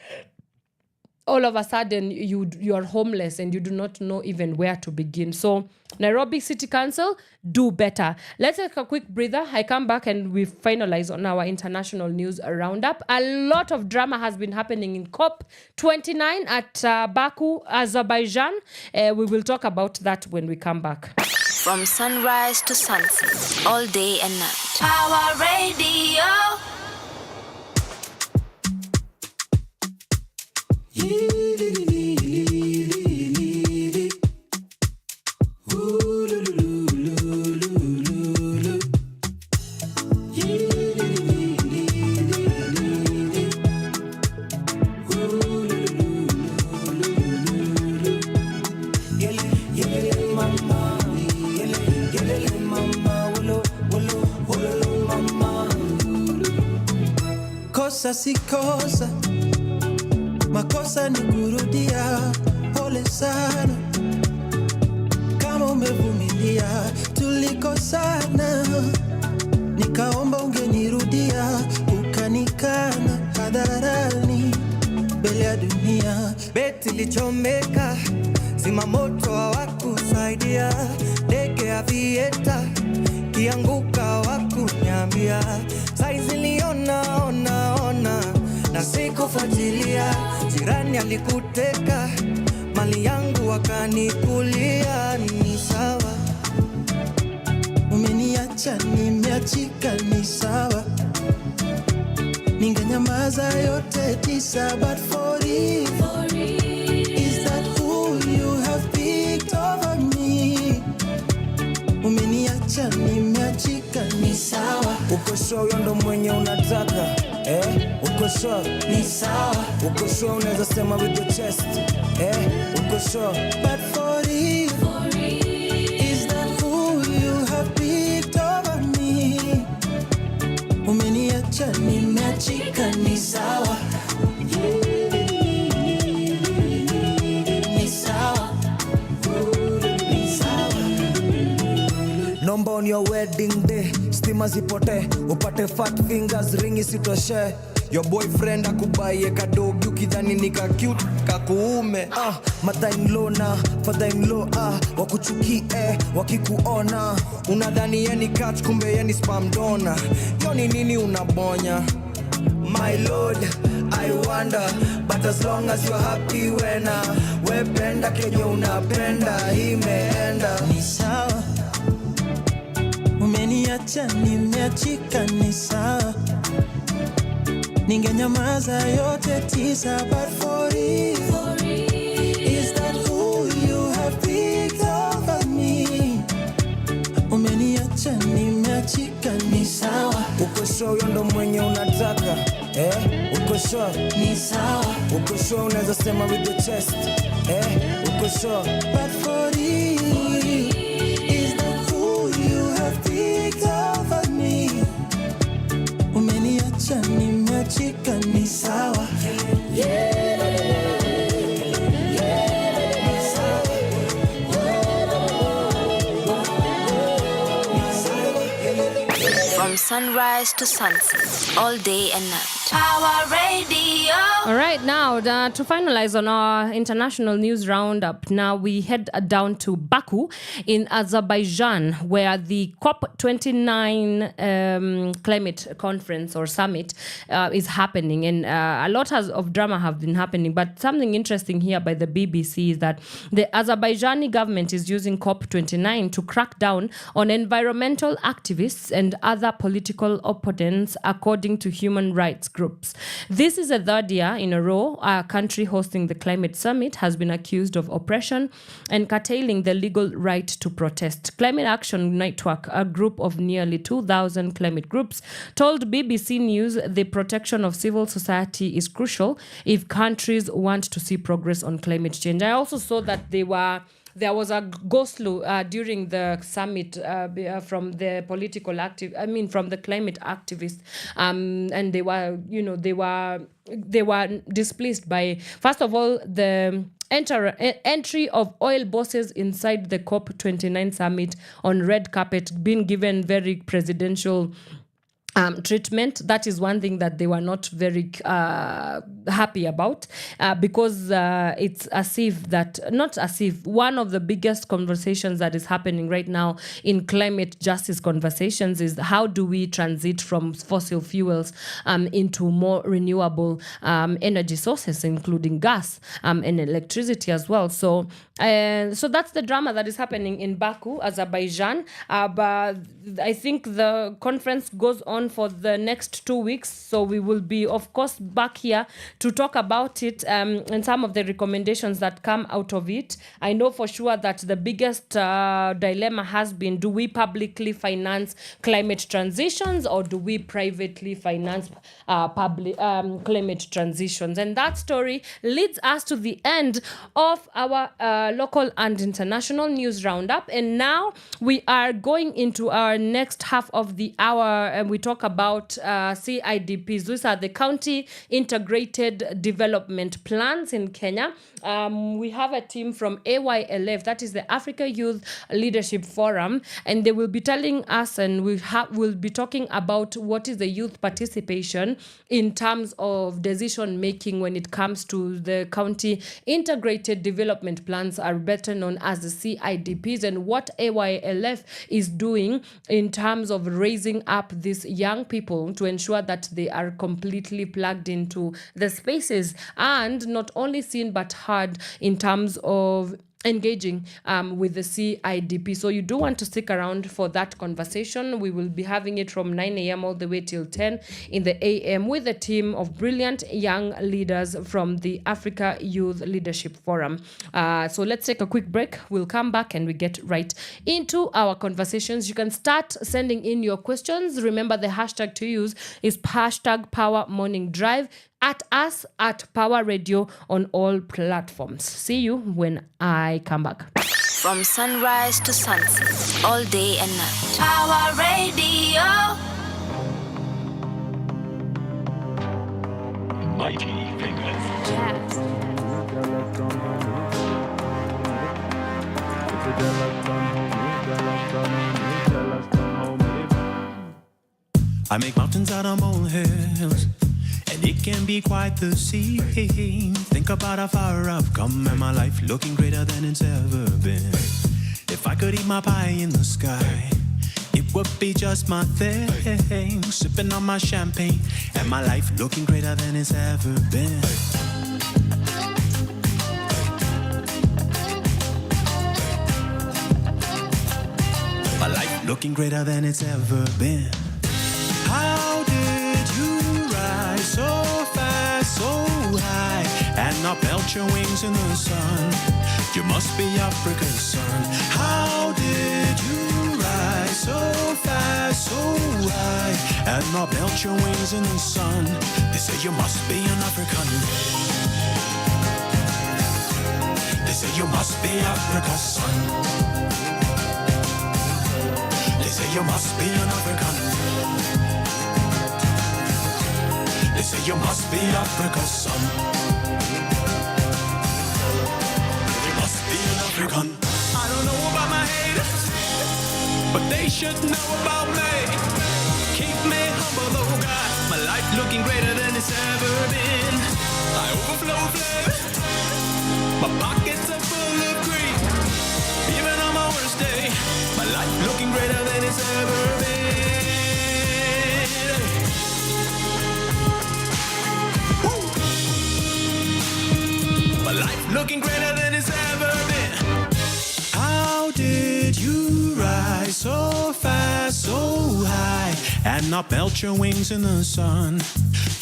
all of a sudden you are homeless and you do not know even where to begin. So Nairobi City Council, do better. Let's take a quick breather. I come back and we finalize on our international news roundup. A lot of drama has been happening in COP29 at Baku, Azerbaijan. We will talk about that when we come back. From sunrise to sunset, all day and night. Power Radio. Kosa si kosa, makosa ni kurudia. Pole sana kama umevumilia, tulikosana, nikaomba ungenirudia, ukanikana hadharani mbele ya dunia. Beti lichomeka, zima moto hawakusaidia, ndege ya vieta kianguka wakunyambia, saizi liona ona na sikufuatilia, jirani alikuteka mali yangu wakanikulia. Ni sawa, umeniacha nimeachika, ni sawa, ningenyamaza yote tisa, but for you, is that who you have picked over me? Umeniacha nimeachika, ni sawa. Uko sure ndo mwenye unataka uko sure ni sawa. Uko sure unaweza sema with your chest uko sure, but for you, is that who you have picked over me? Umeniacha nimeachika, ni sawa, ni sawa, ni sawa. Nomba on your wedding day, stima zipote, upate fat fingers, ringi sitoshe. Your boyfriend akubaye kadogi ukidhani nika cute kakuume. Mother-in-law na father-in-law wakuchukie wakikuona, unadhani yeni catch kumbe yeni spam donor. Yoni nini unabonya? My lord, I wonder, but as long as you're happy wena wependa kenye unapenda imeenda. Ni sawa, umeniacha nimeachika, ni sawa, ningenyamaza yote tisa, but for you, is that who you have picked over me? Umeniacha nimeachika, ni sawa. Uko sure ndo mwenye unataka uko sure ni sawa. Uko sure unaweza sema with your chest uko sure, but for you, is that who you have picked over me? Umeniacha nimeachika, ni sawa. From sunrise to sunset, all day and night. Power Radio. All right, now to finalize on our international news roundup, now we head down to Baku in Azerbaijan, where the COP29 climate conference or summit is happening. And a lot of drama have been happening. But something interesting here by the BBC is that the Azerbaijani government is using COP29 to crack down on environmental activists and other political opponents, according to human rights groups. This is the third year in a row a country hosting the climate summit has been accused of oppression and curtailing the legal right to protest. Climate Action Network, a group of nearly 2,000 climate groups, told BBC News the protection of civil society is crucial if countries want to see progress on climate change. I also saw that there was a go-slow during the summit from the from the climate activists, and they were displeased by, first of all, the entry of oil bosses inside the COP29 summit on red carpet, being given very presidential treatment. That is one thing that they were not very happy about, because it's one of the biggest conversations that is happening right now in climate justice conversations is how do we transit from fossil fuels into more renewable energy sources, including gas and electricity as well. So that's the drama that is happening in Baku, Azerbaijan. But I think the conference goes on on for the next 2 weeks. So we will be, of course, back here to talk about it and some of the recommendations that come out of it. I know for sure that the biggest dilemma has been, do we publicly finance climate transitions or do we privately finance climate transitions? And that story leads us to the end of our local and international news roundup. And now we are going into our next half of the hour, and we talk about CIDPs. These are the County Integrated Development Plans in Kenya. We have a team from AYLF, that is the Africa Youth Leadership Forum, and they will be telling us, and we'll be talking about what is the youth participation in terms of decision making when it comes to the County Integrated Development Plans, are better known as the CIDPs, and what AYLF is doing in terms of raising up these young people to ensure that they are completely plugged into the spaces and not only seen but heard in terms of engaging with the CIDP. So you do want to stick around for that conversation. We will be having it from 9 a.m. all the way till 10 in the a.m. with a team of brilliant young leaders from the Africa Youth Leadership Forum. So let's take a quick break. We'll come back and we get right into our conversations. You can start sending in your questions. Remember, the hashtag to use is hashtag Pawa Morning Drive. At us at Power Radio on all platforms. See you when I come back. From sunrise to sunset, all day and night. Power Radio. Mighty fingers. Jazz. I make mountains out of molehills, and it can be quite the scene. Think about how far I've come and my life looking greater than it's ever been. If I could eat my pie in the sky, it would be just my thing. Sipping on my champagne and my life looking greater than it's ever been. My life looking greater than it's ever been. How did you rise so fast, so high, and not melt your wings in the sun? You must be Africa's son. How did you rise so fast, so high, and not melt your wings in the sun? They say you must be an African. They say you must be Africa's son. They say you must be an African. They say you must be Africa's son. You must be an African. I don't know about my haters, but they should know about me. Keep me humble, oh God. My life looking greater than it's ever been. I overflow flavor. My pockets are full of greed. Even on my worst day, my life looking greater than it's ever been. My life looking greater than it's ever been. How did you rise so fast, so high, and not melt your wings in the sun?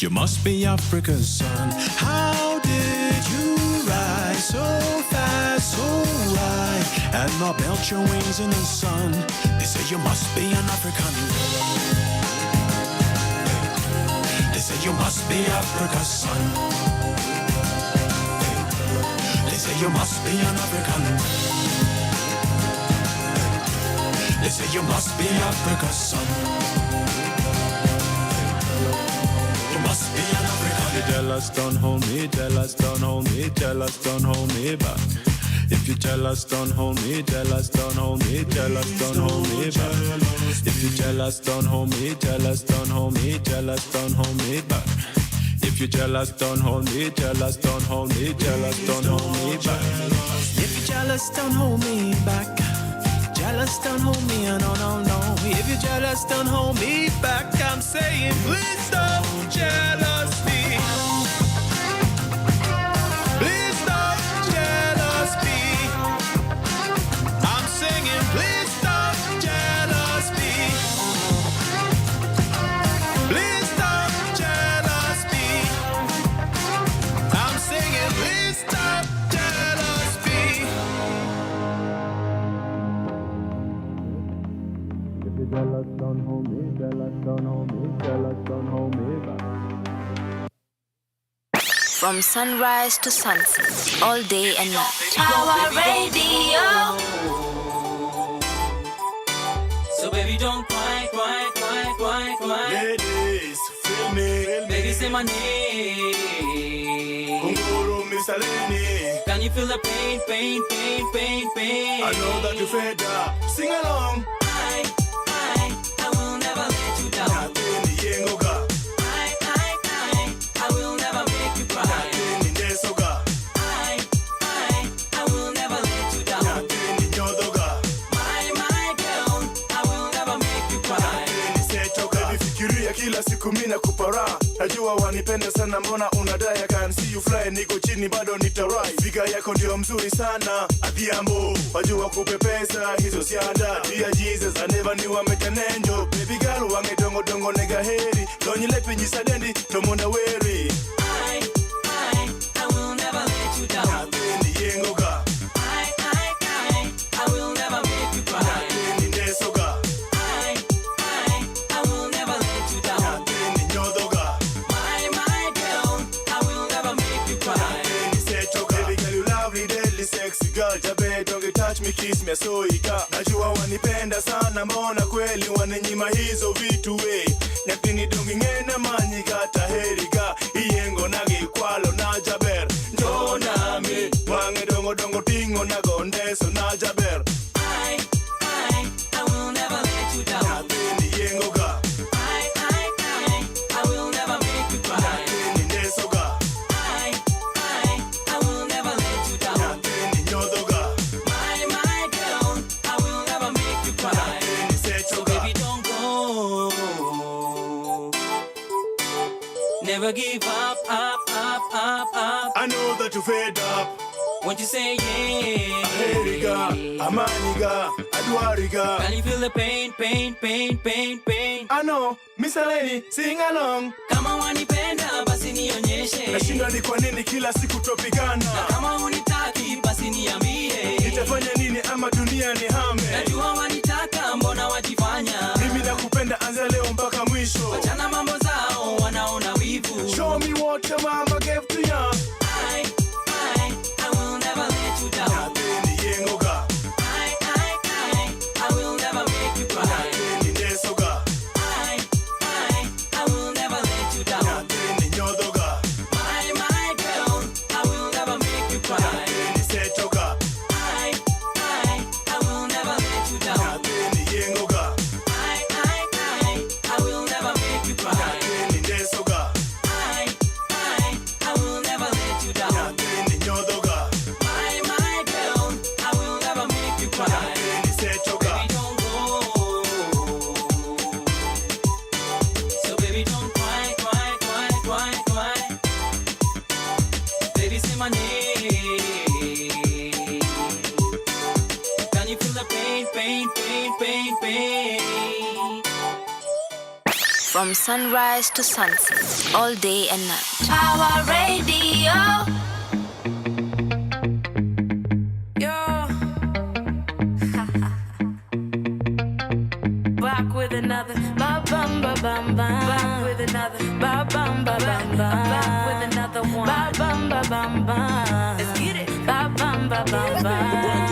You must be Africa's son. How did you rise so fast, so high, and not melt your wings in the sun? They say you must be an African. They say you must be Africa's son. They say you must be an African. They say you must be Africa's son. You must be an African. You jealous, don't hold me, jealous, don't hold me, jealous, don't hold me back. If you jealous, don't hold me, jealous, don't hold me, jealous, don't hold me back. If you jealous, don't hold me, jealous, don't hold me, jealous, don't hold me back. If you jealous, don't hold me, jealous, don't hold me, jealous, don't hold me back. If you jealous, don't hold me back. Jealous, don't hold me, no, no, no. If you jealous, don't hold me back. I'm saying, please don't jealous me. Please don't jealous me. I'm singing, please don't jealous me. From sunrise to sunset, all day and night. Power Radio. So baby, don't cry, cry, cry, cry, cry. Ladies, feel me. Baby, say my name. Kunguru misaleni. Can you feel the pain, pain, pain, pain, pain? I know that you fed up. Sing along. I will never let you down. Nateni yengoga. I will never make you cry. Nateni nesoga. I will never let you down. Nateni nyodoga. My girl, I will never make you cry. Nateni setoga. Baby, fikiria kila siku mina kupara. Najua wanipenda sana, mbona unadai? I can see you fly, niko chini bado nitarai. Figa yako ndio mzuri sana, adhiambo wajua kupepesa hizo sianda. Dear Jesus, I never knew I met an angel. Baby girl, wange dongo dongo nega heri. Donyi lepi nyisadendi, tomona weri. I will never let you down. Nateni yengoga. I will never make you cry. Nateni nesoga. I will never let you down. Nateni nyodoga. My girl, I will never make you cry. Nateni setoga. Baby girl, you lovely, deadly, sexy girl. Jabe, don't get touch me, kiss me, so ika. Najua wanipenda sana, mbona kweli waninyima hizo vitu we. Nyakini dongi ngena manyi gata heriga. Iyengo nagi kwalo na jaber. Njo nami, wange dongo dongo tingo na gondeso na jaber. I will never let you down. Nateni yengoga. I will never make you cry. Nateni nesoga. I will never let you down. Nateni nyodoga. My girl, I will never make you cry. Nateni So setoga. baby, don't go. Never give up, up, up, up, up. I know that you fed up. Won't you say yeah? Heriga, amaniga, adwariga. Can you feel the pain, pain, pain, pain, pain? I know, Miss Eleni, sing along. Kama wanipenda basi nionyeshe. Nashinda ni kwa nini kila siku tupigana. Kama unitaki basi niambie. Nitafanya nini ama dunia ni hame. Najua wanitaka mbona wajifanya. Mimi nakupenda anza leo mpaka mwisho. Wachana mambo zao wanaona wivu. Show me what your mama gave to you. I will never let you down. Nateni yengoga. I will never make you cry. Nateni nesoga. I will never let you down. Nateni nyodoga. My girl, I will never make you cry. Nateni setoga. I will never let you down. Nateni yengoga. I will never make you cry. Nateni nesoga. I will never let you down. Nateni nyodoga. My girl, I will never make you cry. Nateni setoga. Baby, don't go. So baby, don't cry, cry, cry, cry, cry. Baby, say my name. Can you feel the pain, pain, pain, pain, pain? From sunrise to sunset, all day and night. Power Radio. Back with another ba bum ba bum bum. Back with another ba bum ba bum bum. Back with another one ba bum ba bum bum. Let's get it ba bum ba bum bum.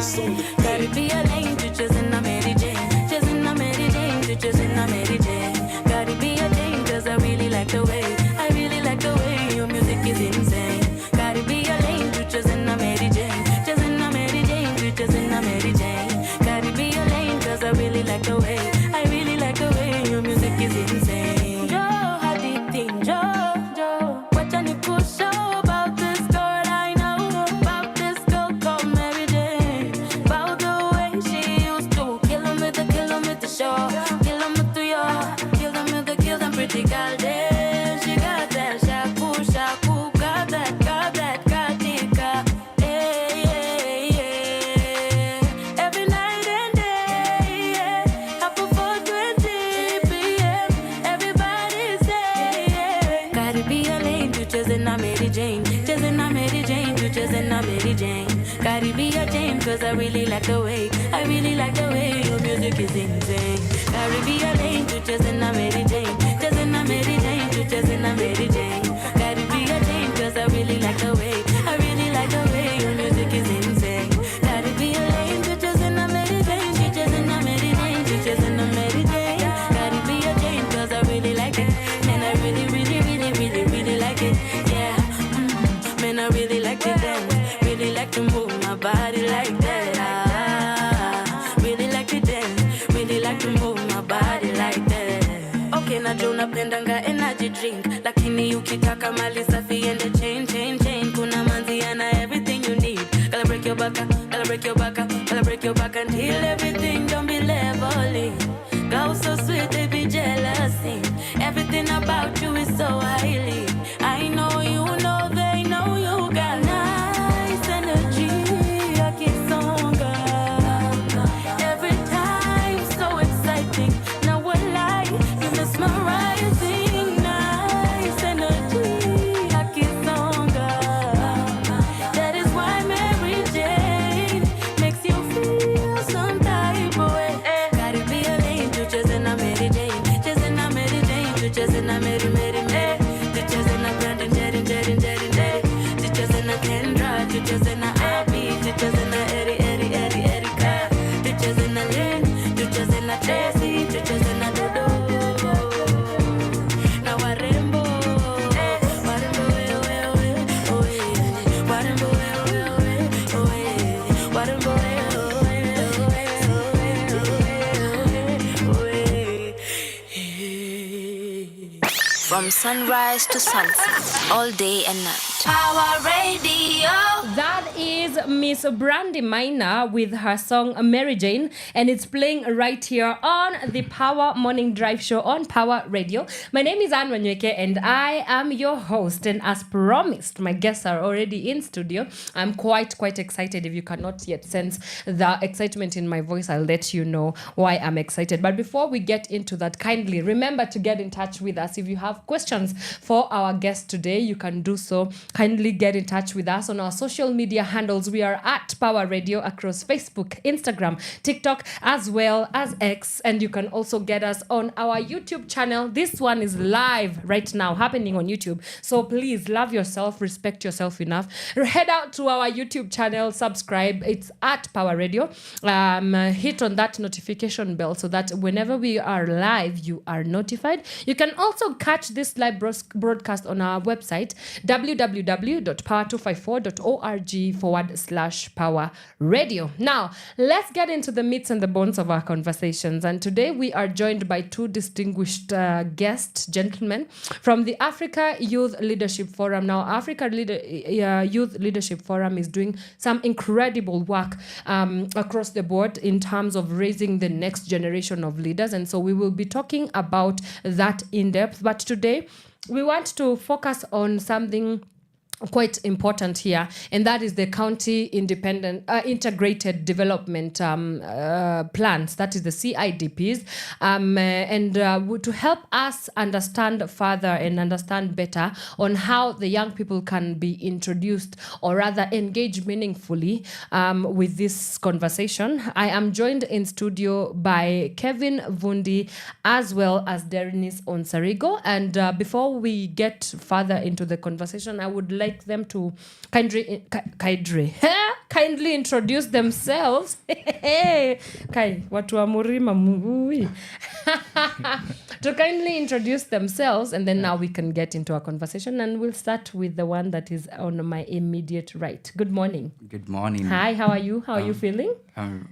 Gotta be a lane to chasing a Mary Jane, chasing a Mary Jane, to chasing a Mary Jane. Gotta be a Jane 'cause I really like the way, I really like the way your music is insane. Gotta be a lane to chasing a Mary Jane, chasing a Mary Jane, to chasing a Mary Jane. Gotta be a lane 'cause I really like the way, I really like the way your music is insane. Joe, how do you think, Joe? What can you push about this girl I know, about this girl called Mary Jane, about the way she used to kill 'em with the show, kill 'em with the kill them pretty girl there. She got that shaku, got that katika. Every night and day, up before 20 p.m. Everybody say, gotta be a lane to chasing a Mary Jane, chasing a Mary Jane, to chasing a Mary Jane. Gotta be a Jane 'cause I really like the way, I really like the way your music is insane. Gotta be a lane to chasing a Mary Jane, chasing a Mary Jane, to chasing a Mary Jane. Gotta be a Jane 'cause I really like pretty dance. Really like to move my body like that. Really like to dance. Really like to move my body like that. Okay, najua unapendanga energy drink, lakini ukitaka mali safi ende chain. Kuna manzi ana everything you need. Gotta break your back, gotta break your back, gotta break your back until everything don't be leveling. Girl so sweet, they be jealousy. Everything about you is so highly. I know you know they know you got nice energy. I keep stronger. Every time so exciting. Now what lie? You mesmerizing. Nice energy. I keep stronger. That is why Mary Jane makes you feel some type of way. Gotta be a lane to just in a Mary Jane. Just in a Mary Jane. To just in a Mary. To just in a Brandon, Jerry. To just in a Kendra. To just in a Abby. To just in a Erica. To just in a Lynn. To just in a Tracy. To just in a Dodo. Now Warembo. Warembo, Warembo, Warembo, From sunrise to sunset, all day and night. Power Radio. That is Miss Brandy Minor with her song Mary Jane, and it's playing right here on the Pawa Morning Drive show on Power Radio. My name is Wanyoike and I am your host, and as promised, my guests are already in studio. I'm quite excited. If you cannot yet sense the excitement in my voice, I'll let you know why I'm excited. But before we get into that, kindly remember to get in touch with us. If you have questions for our guest today, you can do so. Kindly get in touch with us on our social media handles. We are at Power Radio across Facebook, Instagram, TikTok, as well as X. And you can also get us on our YouTube channel. This one is live right now, happening on YouTube. So please love yourself, respect yourself enough. Head out to our YouTube channel, subscribe. It's at Power Radio. Hit on that notification bell so that whenever we are live, you are notified. You can also catch this live broadcast on our website, www.power254.org/Power Radio. Now, let's get into the meats and the bones of our conversations. And today we are joined by two distinguished guest gentlemen from the Africa Youth Leadership Forum. Now, Youth Leadership Forum is doing some incredible work across the board in terms of raising the next generation of leaders. And so we will be talking about that in depth. But today, we want to focus on something quite important here, and that is the county integrated development plans, that is the CIDPs, and to help us understand further and understand better on how the young people can be introduced or rather engage meaningfully with this conversation. I am joined in studio by Kevin Vundi as well as Derrick Onsarigo, and before we get further into the conversation, I would like them to kindly introduce themselves. Watu wa Murima Mugui. To kindly introduce themselves, and then now we can get into our conversation, and we'll start with the one that is on my immediate right. Good morning. Good morning. Hi, how are you? How are you feeling? I'm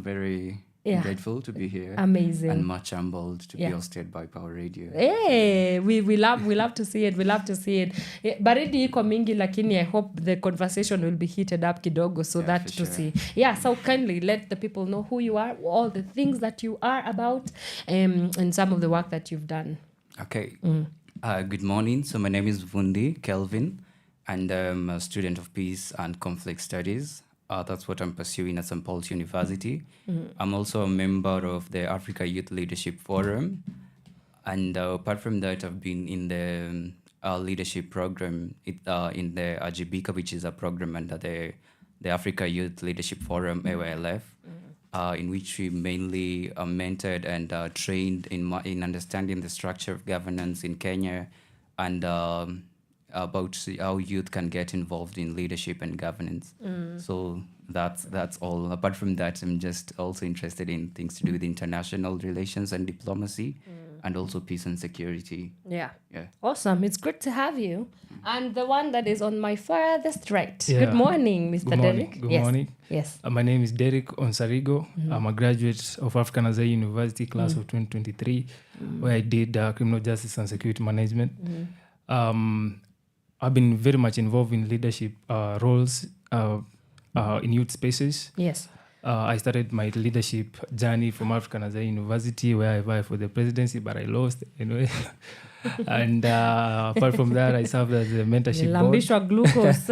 very grateful to be here. Amazing. And much humbled to be hosted by Power Radio. Hey, we love to see it. We love to see it. Baridi iko mingi, lakini I hope the conversation will be heated up kidogo so that to see. Yeah, so kindly let the people know who you are, all the things that you are about, and some of the work that you've done. Okay. Good morning. So my name is Vundi Kelvin, and I'm a student of Peace and Conflict Studies. That's what I'm pursuing at St. Paul's University. I'm also a member of the Africa Youth Leadership Forum. And apart from that, I've been in the leadership program in the Ajibika, which is a program under the Africa Youth Leadership Forum, AYLF, in which we mainly mentored and trained in understanding the structure of governance in Kenya and about how youth can get involved in leadership and governance. So that's all. Apart from that, I'm just also interested in things to do with international relations and diplomacy. and also peace and security. Yeah. Yeah. Awesome. It's good to have you. And the one that is on my farthest right. Yeah. Good morning, Mr. Good morning. Derrick. Good Yes. morning. Yes. My name is Derrick Onsarigo. I'm a graduate of African Azai University, class of 2023, where I did criminal justice and security management. I've been very much involved in leadership roles in youth spaces. Yes. I started my leadership journey from African Azai University, where I vied for the presidency, but I lost anyway. And apart from that, I served as a mentorship board. Lambishwa glucose.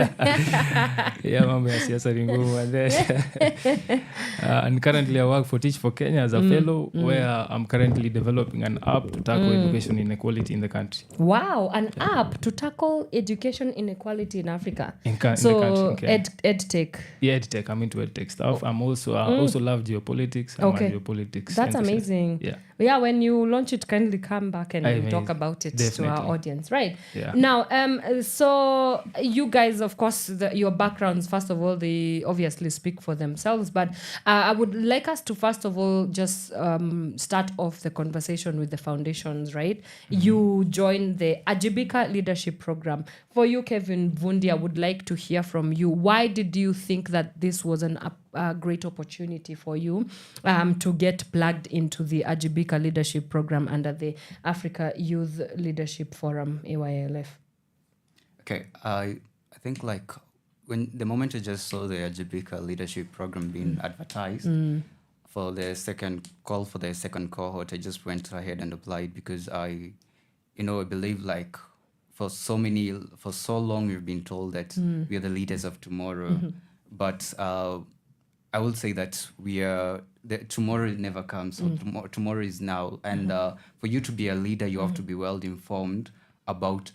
Yeah, mambo ya siasa ni ngumu. And then, and currently I work for Teach for Kenya as a fellow, where I'm currently developing an app to tackle education inequality in the country. Wow, an app to tackle education inequality in Africa. In the country. So Okay. edtech. Yeah, edtech. I'm into edtech stuff. I also love geopolitics. I'm a geopolitics. That's enthusiast. amazing. Yeah. Yeah, when you launch it, kindly come back and Amazing. talk about it to Definitely. our audience, right? Yeah. Now, so you guys, of course, your backgrounds, first of all, they obviously speak for themselves. But I would like us to, first of all, just start off the conversation with the foundations, right? You joined the Ajibika Leadership Program. For you, Kevin Vundi, I would like to hear from you. Why did you think that this was a great opportunity for you to get plugged into the Ajibika Leadership Program under the Africa Youth Leadership Forum, AYLF? Okay, I think like when the moment I just saw the Ajibika Leadership Program being advertised for the second call for the second cohort, I just went ahead and applied because I believe like for so long we've been told that we are the leaders of tomorrow, but I will say that tomorrow never comes. So tomorrow is now, and for you to be a leader, you have to be well informed about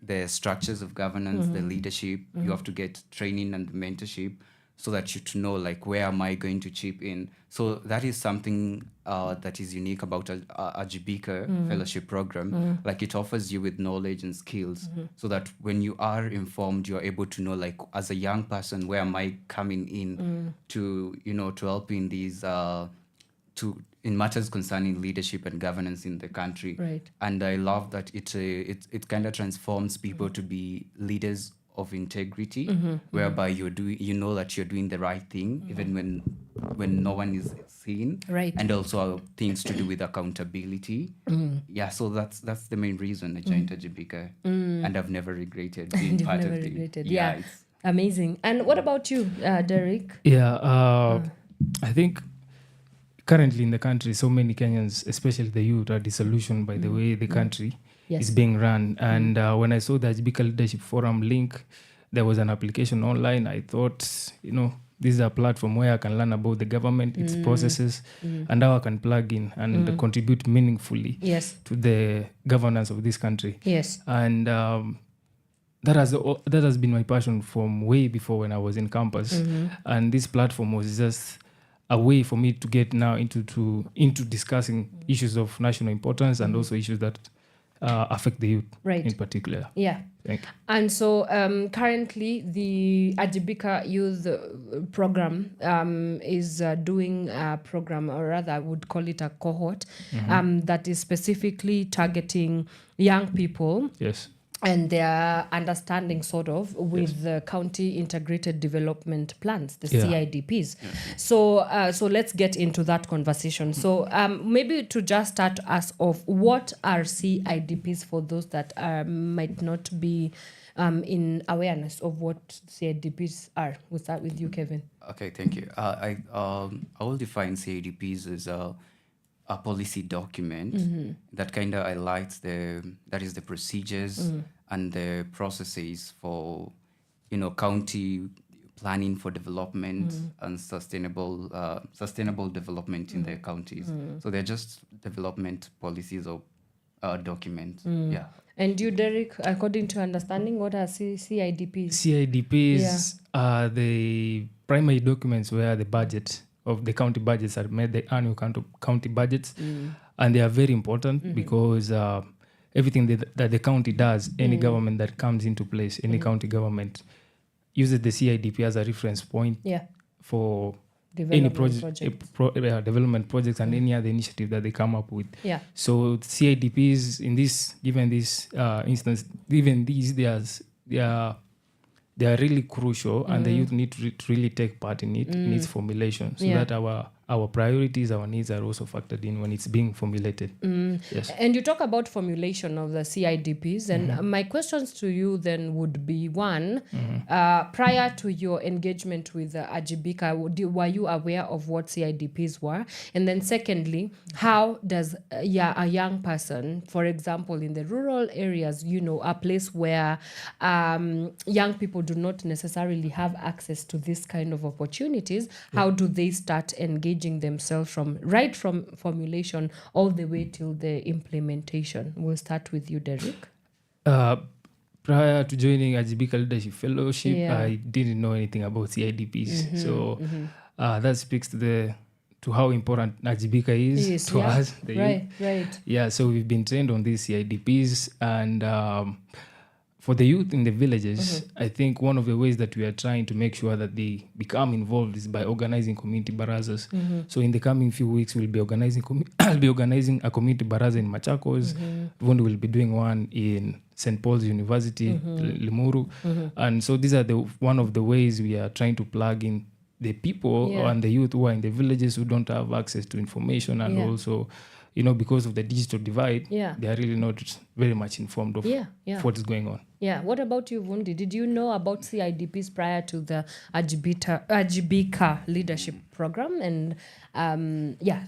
the structures of governance, the leadership. You have to get training and mentorship so that you to know like where am I going to chip in. So that is something that is unique about Ajibika Fellowship Program. Like it offers you with knowledge and skills so that when you are informed, you are able to know like as a young person, where am I coming in to help in these in matters concerning leadership and governance in the country. Right. And I love that it kind of transforms people to be leaders of integrity, whereby you know that you're doing the right thing, even when no one is seen. Right. And also things to do with accountability. Yeah, so that's the main reason I joined Ajibika, and I've never regretted being You've part never of it. regretted. Yeah, Yeah. Amazing. And what about you, Derrick? Yeah, I think currently in the country, so many Kenyans, especially the youth, are disillusioned by the way the country is being run. And when I saw the Ajibika Leadership Forum link, there was an application online. I thought, this is a platform where I can learn about the government, its processes, and how I can plug in and contribute meaningfully to the governance of this country. Yes. And that has been my passion from way before when I was in campus. And this platform was just a way for me to get now into discussing issues of national importance and also issues that affect the youth in particular. Yeah. Thank you. And so currently the Ajibika Youth Program is doing a program, or rather I would call it a cohort, that is specifically targeting young people. Yes. And their understanding sort of with the county integrated development plans, the CIDPs. So let's get into that conversation. So maybe to just start us off, what are CIDPs for those that might not be in awareness of what CIDPs are? We'll start with you, Kevin. Okay, thank you. I will define CIDPs as a policy document that kind of highlights the procedures and the processes for county planning for development and sustainable development in their counties. So they're just development policies or documents. Yeah. And you, Derrick, according to understanding, what are CIDPs? CIDPs are the primary documents where the budget of the county budgets are made, the annual county budgets, and they are very important because everything that the county does, any government that comes into place, any county government uses the CIDP as a reference point for development projects and any other initiative that they come up with. Yeah. So CIDPs in this instance, even these they are really crucial, and the youth need to really take part in it in its formulation, so that our priorities, our needs are also factored in when it's being formulated. Yes. And you talk about formulation of the CIDPs, and my questions to you then would be, one, prior to your engagement with Ajibika, were you aware of what CIDPs were? And then secondly, how does a young person, for example, in the rural areas, a place where young people do not necessarily have access to this kind of opportunities, how do they start engaging themselves from formulation all the way till the implementation? We'll start with you, Derrick. Prior to joining Ajibika Leadership Fellowship, I didn't know anything about CIDPs. So that speaks to how important Ajibika is to us, the youth. Right. Yeah, so we've been trained on these CIDPs, and for the youth in the villages, I think one of the ways that we are trying to make sure that they become involved is by organizing community barazas. So in the coming few weeks, we'll be organizing I'll be organizing a community baraza in Machakos. Vundi will be doing one in St. Paul's University, Limuru. And so these are one of the ways we are trying to plug in the people and the youth who are in the villages who don't have access to information, and also because of the digital divide, they are really not very much informed of what is going on. Yeah. What about you, Vundi? Did you know about CIDPs prior to the Ajibika leadership program? And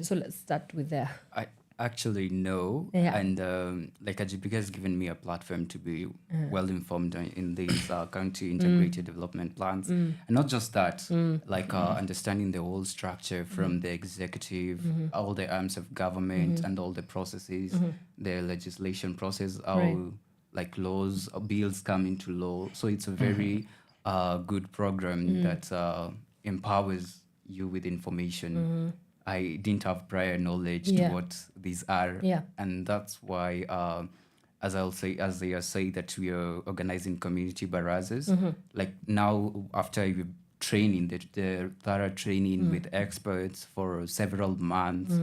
so let's start with there. I actually know, and Ajibika has given me a platform to be well informed in these county integrated development plans, and not just that, understanding the whole structure from the executive, all the arms of government, and all the processes, the legislation process, how laws or bills come into law. So it's a very good program that empowers you with information. I didn't have prior knowledge to what these are, and that's why, as they say that we are organizing community barazas. Like now, after you training, the thorough training with experts for several months,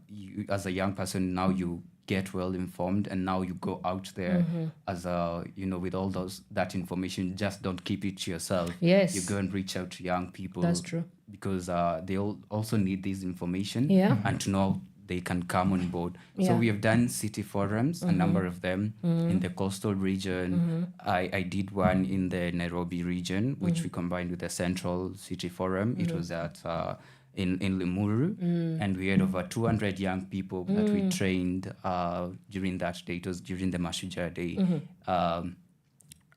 you, as a young person, now you get well informed, and now you go out there as with all that information. Just don't keep it to yourself. Yes, you go and reach out to young people. That's true, because they also need this information and to know they can come on board. So we have done city forums, a number of them in the coastal region. I did one in the Nairobi region, which we combined with the central city forum. It was at in Limuru, and we had over 200 young people that we trained during that day. It was during the Mashujaa Day,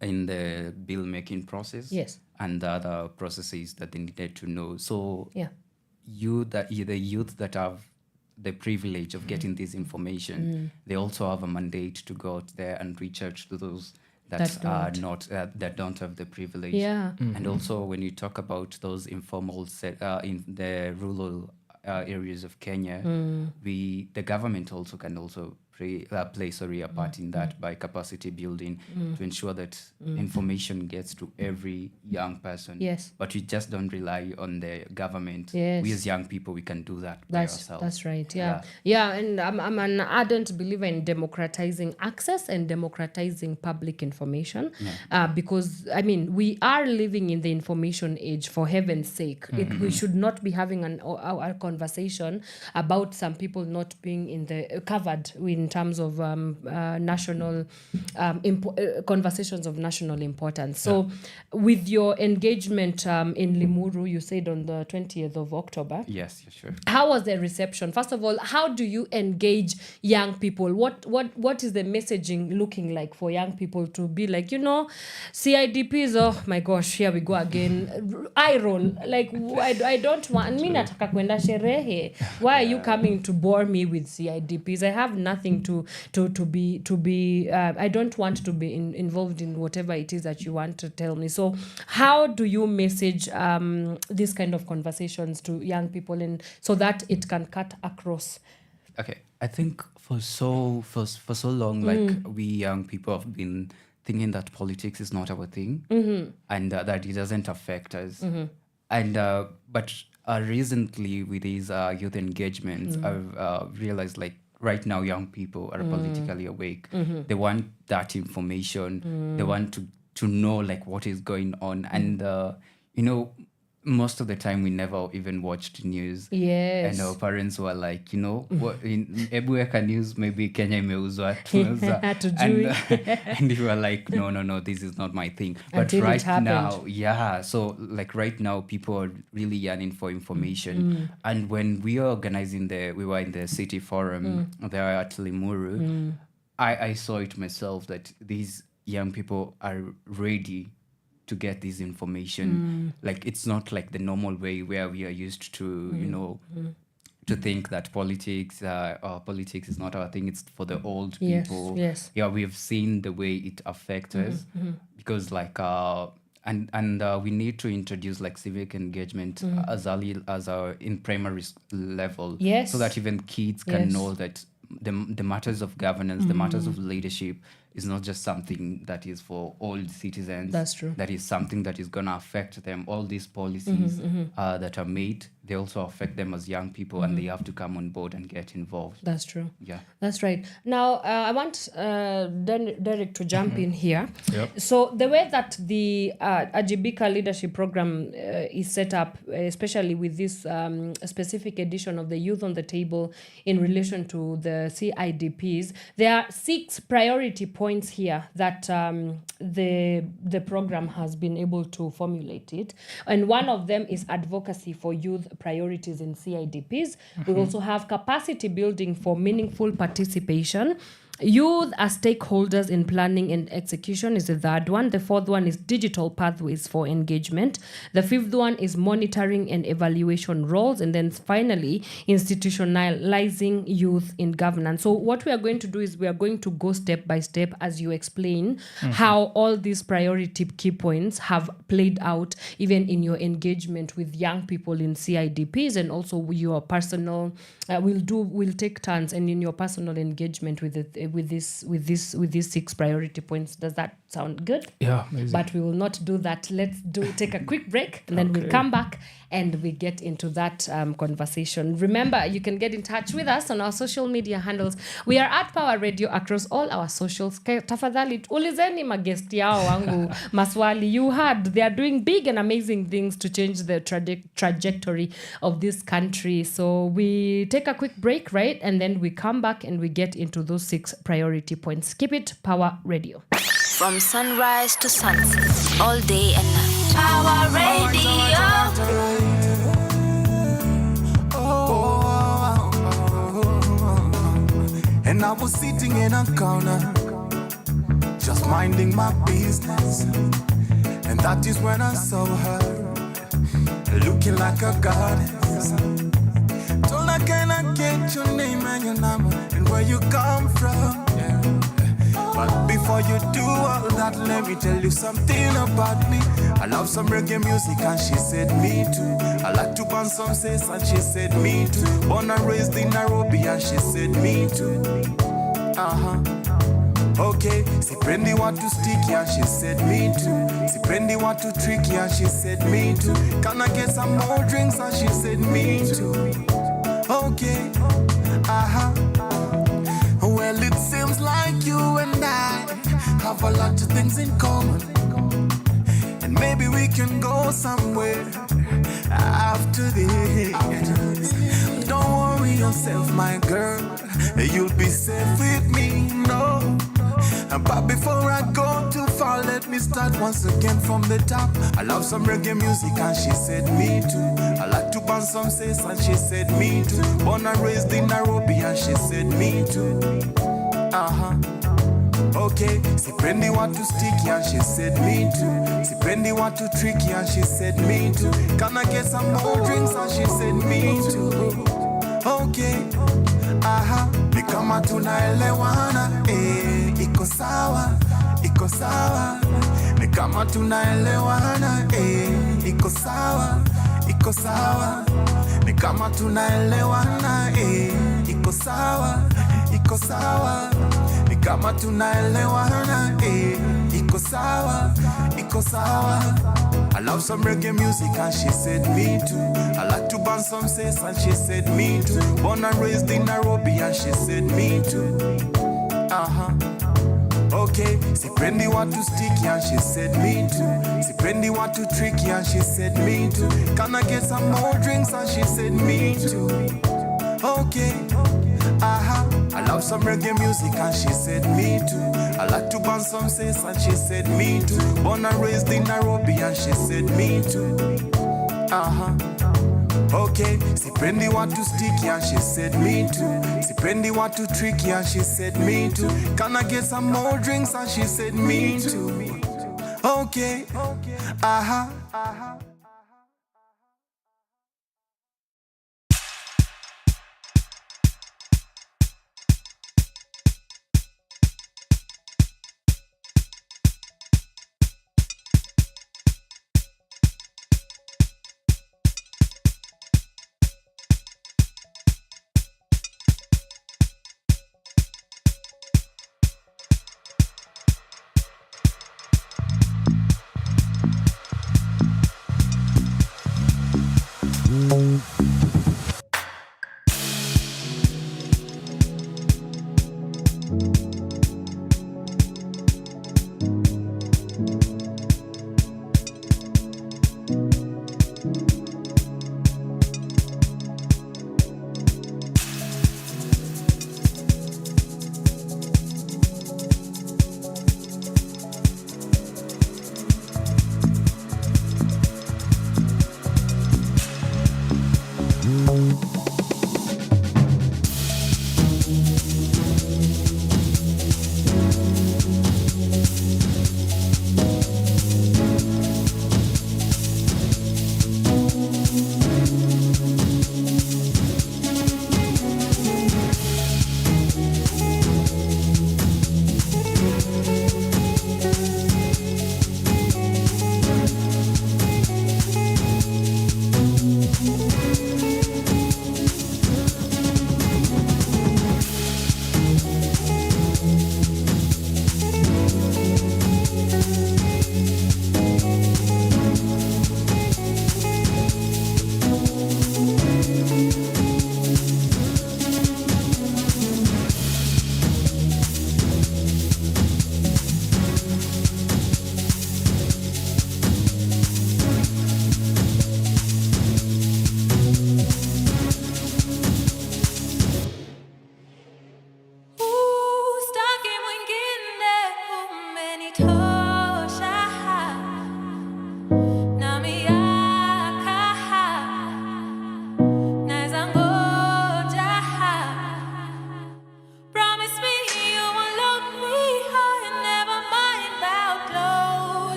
in the bill making process, and the other processes that they needed to know. So the youth that have the privilege of getting this information, they also have a mandate to go out there and reach out to those that don't have the privilege. And also when you talk about those informal in the rural areas of Kenya, the government also can also play a part in that by capacity building to ensure that information gets to every young person. But we just don't rely on the government. We as young people, we can do that by ourselves. That's right. And I'm an ardent believer in democratizing access and democratizing public information, because we are living in the information age, for heaven's sake. We should not be having a conversation about some people not being covered in terms of national conversations of national importance. So with your engagement in Limuru, you said on the 20th of October. Yes, sure. How was the reception? First of all, how do you engage young people? What is the messaging looking like for young people to be like, CIDPs, oh my gosh, here we go again. I roll. Like, I don't want, mi nataka kwenda sherehe. Why are you coming to bore me with CIDPs? I have nothing to be I don't want to be involved in whatever it is that you want to tell me. So how do you message this kind of conversations to young people, and so that it can cut across? Okay, I think for so long, like we young people have been thinking that politics is not our thing, and that it doesn't affect us. And but recently with these youth engagements, I've realized like right now young people are politically awake. They want that information. They want to know like what is going on. And you know, most of the time we never even watched news. Yes. And our parents were like, you know, what in Ebueka news, maybe Kenya imeuzwa tunauza. And you were like, no, this is not my thing. But Until right it happened. now, yeah. So like right now, people are really yearning for information. And when we were we were in the city forum there at Limuru, I saw it myself that these young people are ready to get this information. Like it's not like the normal way where we are used to, you know, to think that politics is not our thing. It's for the old people. Yes. Yeah, we have seen the way it affects us because like and we need to introduce like civic engagement as early as in primary level, Yes. so that even kids can know that the matters of governance, the matters of leadership is not just something that is for all citizens. That's true. That is something that is going to affect them. All these policies that are made, they also affect them as young people, and they have to come on board and get involved. That's true. Yeah. That's right. Now, I want Derrick to jump in here. Yep. So the way that the Ajibika Leadership Program is set up, especially with this specific edition of the Youth on the Table in relation to the CIDPs, there are 6 priority points here that the program has been able to formulate it. And one of them is advocacy for youth priorities in CIDPs. We also have capacity building for meaningful participation. Youth as stakeholders in planning and execution is the 3rd one. The 4th one is digital pathways for engagement. The 5th one is monitoring and evaluation roles. And then finally, institutionalizing youth in governance. So what we are going to do is we are going to go step by step as you explain how all these priority key points have played out even in your engagement with young people in CIDPs, and also your personal, we'll take turns and in your personal engagement with it, with these 6 priority points. Does that sound good? Yeah, amazing. But we will not do that. Let's take a quick break, and then we'll come back and we get into that conversation. Remember, you can get in touch with us on our social media handles. We are at Power Radio across all our socials. Tafadhali ulizeni magesti yao wangu maswali. You heard they are doing big and amazing things to change the trajectory of this country. So we take a quick break, right? And then we come back and we get into those 6 priority points. Keep it Power Radio. From sunrise to sunset, all day and night. Power Radio. And I was sitting in a corner, just minding my business. And that is when I saw her, looking like a goddess. Told her, can I get your name and your number and where you come from? Yeah. But before you do all that, let me tell you something about me. I love some reggae music and she said me too. I like to burn some sass and she said me too. Born and raised in Nairobi and she said me too. Okay, sipendi watu sticky and she said me too. Sipendi watu tricky and she said me too. Can I get some more drinks and she said me too. Okay, well, it seems like you and I have a lot of things in common, and maybe we can go somewhere after this. Don't worry yourself, my girl, you'll be safe with me, no. But before I go too far, let me start once again from the top. I love some reggae music and she said me too. I like to burn some sass and she said me too. Born and raised in Nairobi and she said me too. Okay, sipendi watu sticky and she said me too. Sipendi watu tricky and she said me too. Can I get some more drinks and she said me too. Okay, ni kama tunaelewana, iko sawa, iko sawa. Ni kama tunaelewana, iko sawa, iko sawa. Ni kama tunaelewana, iko sawa, iko sawa. Ni kama tunaelewana, iko sawa, iko sawa. I love some reggae music and she said me too. I like to burn some cess and she said me too. Born and raised in Nairobi and she said me too. Okay, sipendi watu sticky and she said me too. Sipendi watu tricky and she said me too. Can I get some more drinks and she said me too. Okay, I love some reggae music and she said me too. I like to burn some cess and she said me too. Born and raised in Nairobi and she said me too. Okay, sipendi watu sticky and she said me too. Sipendi watu tricky and she said me too. Can I get some more drinks and she said me too. Okay,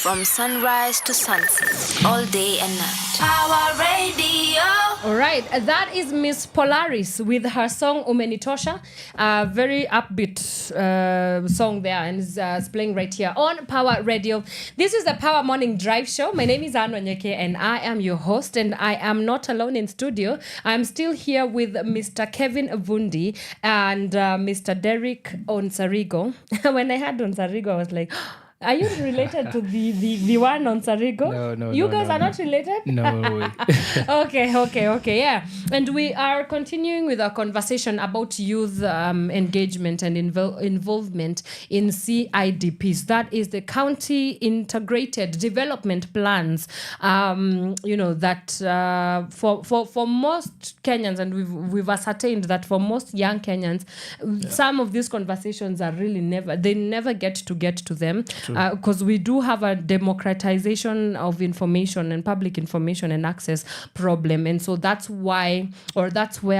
From sunrise to sunset, all day and night. Power Radio. All right, that is Miss Polaris with her song Umenitosha. Very upbeat song there, and it's playing right here on Power Radio. This is the Power Morning Drive show. My name is Wanyoike, and I am your host, and I am not alone in studio. I'm still here with Mr. Kevin Vundi and Mr. Derrick Onsarigo. When I had Onsarigo, I was like, are you related to the one on Onsarigo? No. You guys are not related? No way. Okay, yeah. And we are continuing with our conversation about youth engagement and involvement in CIDPs. That is the County Integrated Development Plans. That for most Kenyans, and we've ascertained that for most young Kenyans, some of these conversations are really never get to them. Because we do have a democratization of information and public information and access problem. And so that's where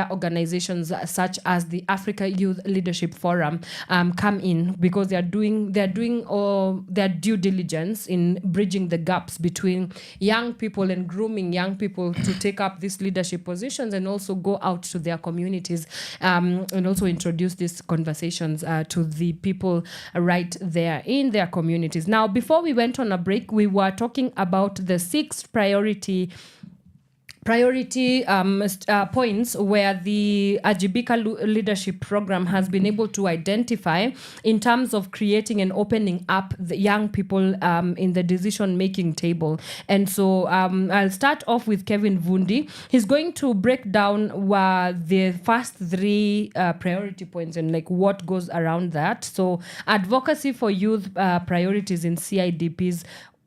organizations such as the Africa Youth Leadership Forum come in, because they're doing their due diligence in bridging the gaps between young people and grooming young people to take up these leadership positions, and also go out to their communities and also introduce these conversations to the people right there in their communities. Now, before we went on a break, we were talking about the 6 priority points where the Ajibika Leadership Program has been able to identify in terms of creating and opening up the young people in the decision-making table. And so I'll start off with Kevin Vundi. He's going to break down the first 3 priority points and like what goes around that. So advocacy for youth priorities in CIDPs,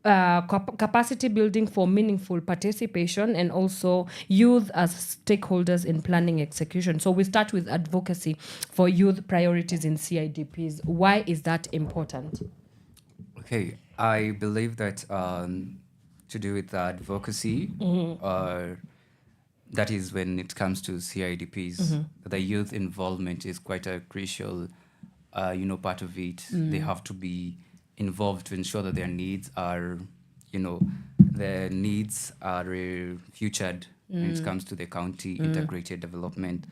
capacity building for meaningful participation, and also youth as stakeholders in planning execution. So we start with advocacy for youth priorities in CIDPs. Why is that important? Okay, I believe that to do with advocacy, that is when it comes to CIDPs, the youth involvement is quite a crucial, part of it. They have to be involved to ensure that their needs are featured when it comes to the county integrated development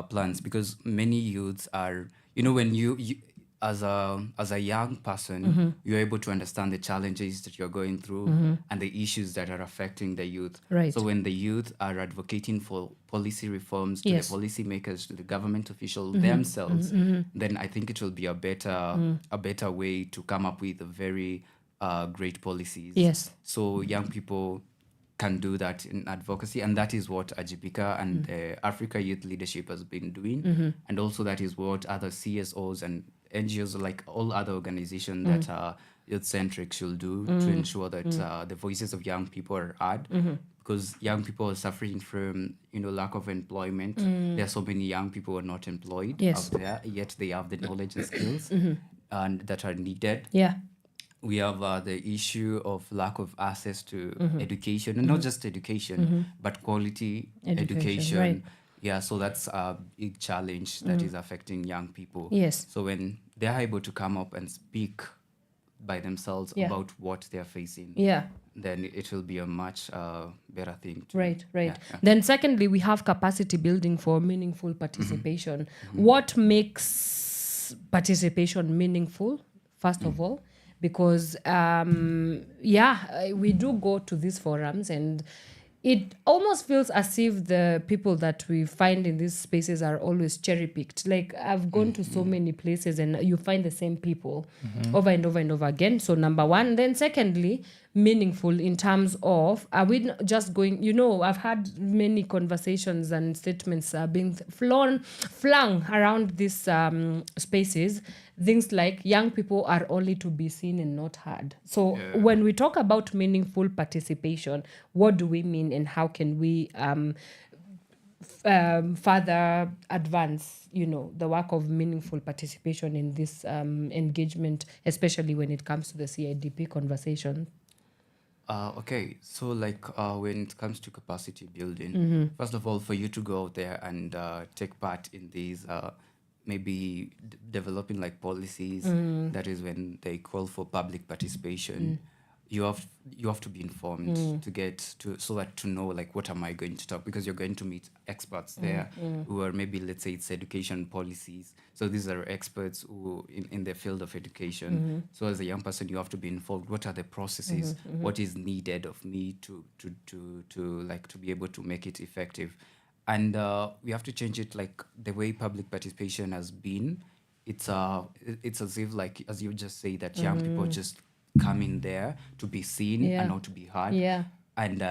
plans, because many youths are, when you as a young person, you're able to understand the challenges that you're going through and the issues that are affecting the youth. Right. So when the youth are advocating for policy reforms to the policymakers, to the government officials themselves, then I think it will be a better way to come up with very great policies. Yes. So young people can do that in advocacy, and that is what Ajibika and Africa Youth Leadership has been doing, and also that is what other CSOs and NGOs, like all other organizations that are youth-centric, should do to ensure that the voices of young people are heard, because young people are suffering from lack of employment. There are so many young people who are not employed out there, yet they have the knowledge and skills and that are needed. Yeah. We have the issue of lack of access to education, and not just education, but quality education. Right. Yeah, so that's a big challenge that is affecting young people. Yes. So when they're able to come up and speak by themselves about what they're facing, then it will be a much better thing. Right. Yeah. Then secondly, we have capacity building for meaningful participation. What makes participation meaningful, first of all? Because, we do go to these forums, and it almost feels as if the people that we find in these spaces are always cherry-picked. Like, I've gone to so many places, and you find the same people over and over and over again. So, number one. Then secondly, meaningful in terms of, are we not just going, I've had many conversations and statements being flung around these spaces. Things like young people are only to be seen and not heard. So when we talk about meaningful participation, what do we mean, and how can we further advance, the work of meaningful participation in this engagement, especially when it comes to the CIDP conversation? Okay, so when it comes to capacity building, first of all, for you to go out there and take part in these maybe developing policies, that is when they call for public participation. you have to be informed to get to, so that to know like what am I going to talk, because you're going to meet experts there who are, maybe let's say it's education policies, so these are experts who in the field of education. So as a young person you have to be informed, what are the processes, what is needed of me to like to be able to make it effective. And we have to change it, like the way public participation has been. It's as if, like as you just say, that young people just come in there to be seen and not to be heard. And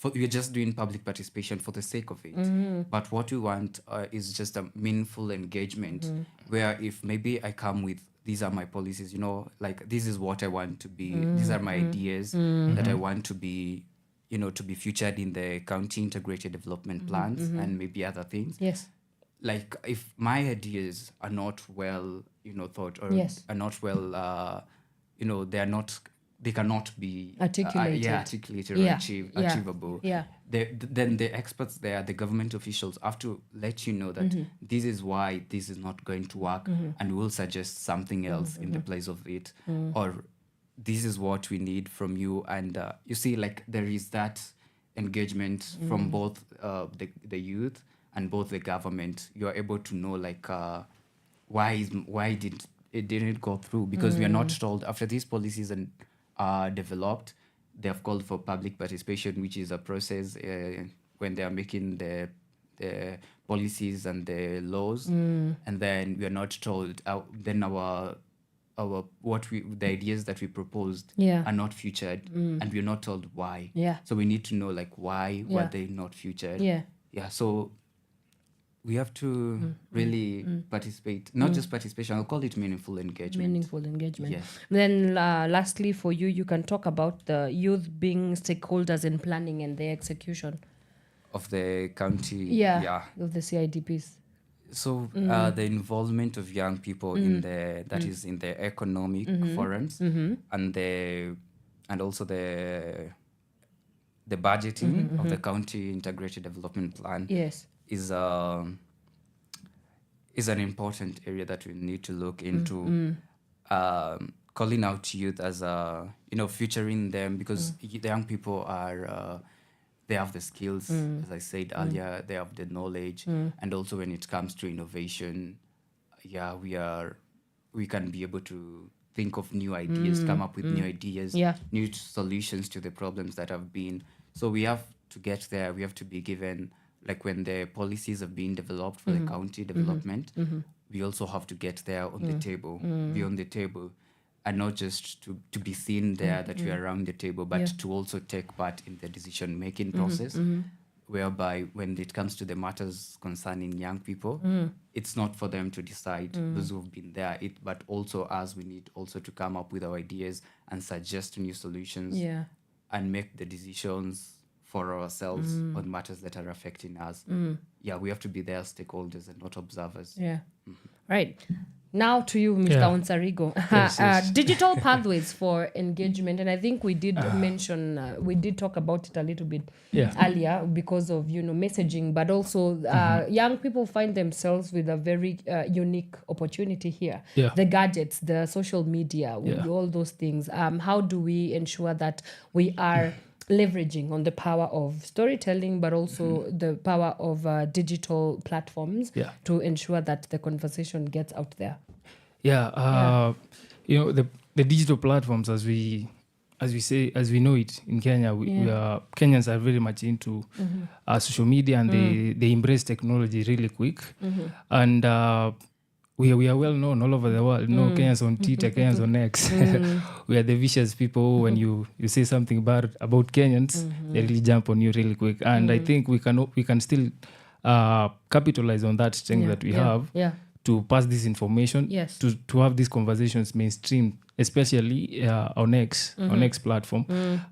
we're just doing public participation for the sake of it. But what we want is just a meaningful engagement, where if maybe I come with, these are my policies, like this is what I want to be, these are my ideas that I want to be, to be featured in the county integrated development plans and maybe other things. Yes. Like if my ideas are not well, thought, or are not well, they cannot be articulated or achievable. Then the experts there, the government officials have to let you know that this is why this is not going to work, and we'll suggest something else in the place of it, or this is what we need from you. And you see, like there is that engagement from both the youth and both the government. You are able to know like why it didn't go through, because we are not told after these policies are developed, they have called for public participation, which is a process when they are making the policies and the laws, and then we are not told then the ideas that we proposed are not featured, and we're not told why. So we need to know like why were they not featured. So we have to really participate, not just participation, I'll call it meaningful engagement. Yes. Then lastly for you, you can talk about the youth being stakeholders in planning and the execution of the county. Of the CIDPs. So the involvement of young people in is in the economic forums and also the budgeting of the county integrated development plan is an important area that we need to look into. Calling out youth as featuring them, because the young people are they have the skills, as I said earlier, they have the knowledge, and also when it comes to innovation, we can be able to think of new ideas, come up with new ideas, new solutions to the problems that have been. So we have to get there. We have to be given, like when the policies have been developed for the county development, we also have to get there on the table, be on the table, and not just to be seen there that we are around the table, but to also take part in the decision-making process, whereby when it comes to the matters concerning young people, it's not for them to decide, those who've been there, but also us, we need also to come up with our ideas and suggest new solutions and make the decisions for ourselves on matters that are affecting us. We have to be their stakeholders and not observers. Right. Now to you, Mr. Onsarigo. Yes. Digital pathways for engagement, and I think we did mention, we did talk about it a little bit earlier because of messaging, but also young people find themselves with a very unique opportunity here. The gadgets, the social media, all those things. How do we ensure that we are leveraging on the power of storytelling, but also the power of digital platforms to ensure that the conversation gets out there? The digital platforms, as we know it in Kenya, Kenyans are very much into social media, and they embrace technology really quick, and we are well known all over the world. Kenyans on Twitter, Kenyans on X. We are the vicious people. When you say something bad about Kenyans, they really jump on you really quick. And I think we can still capitalize on that strength that we have to pass this information, to have these conversations mainstream, especially on X platform.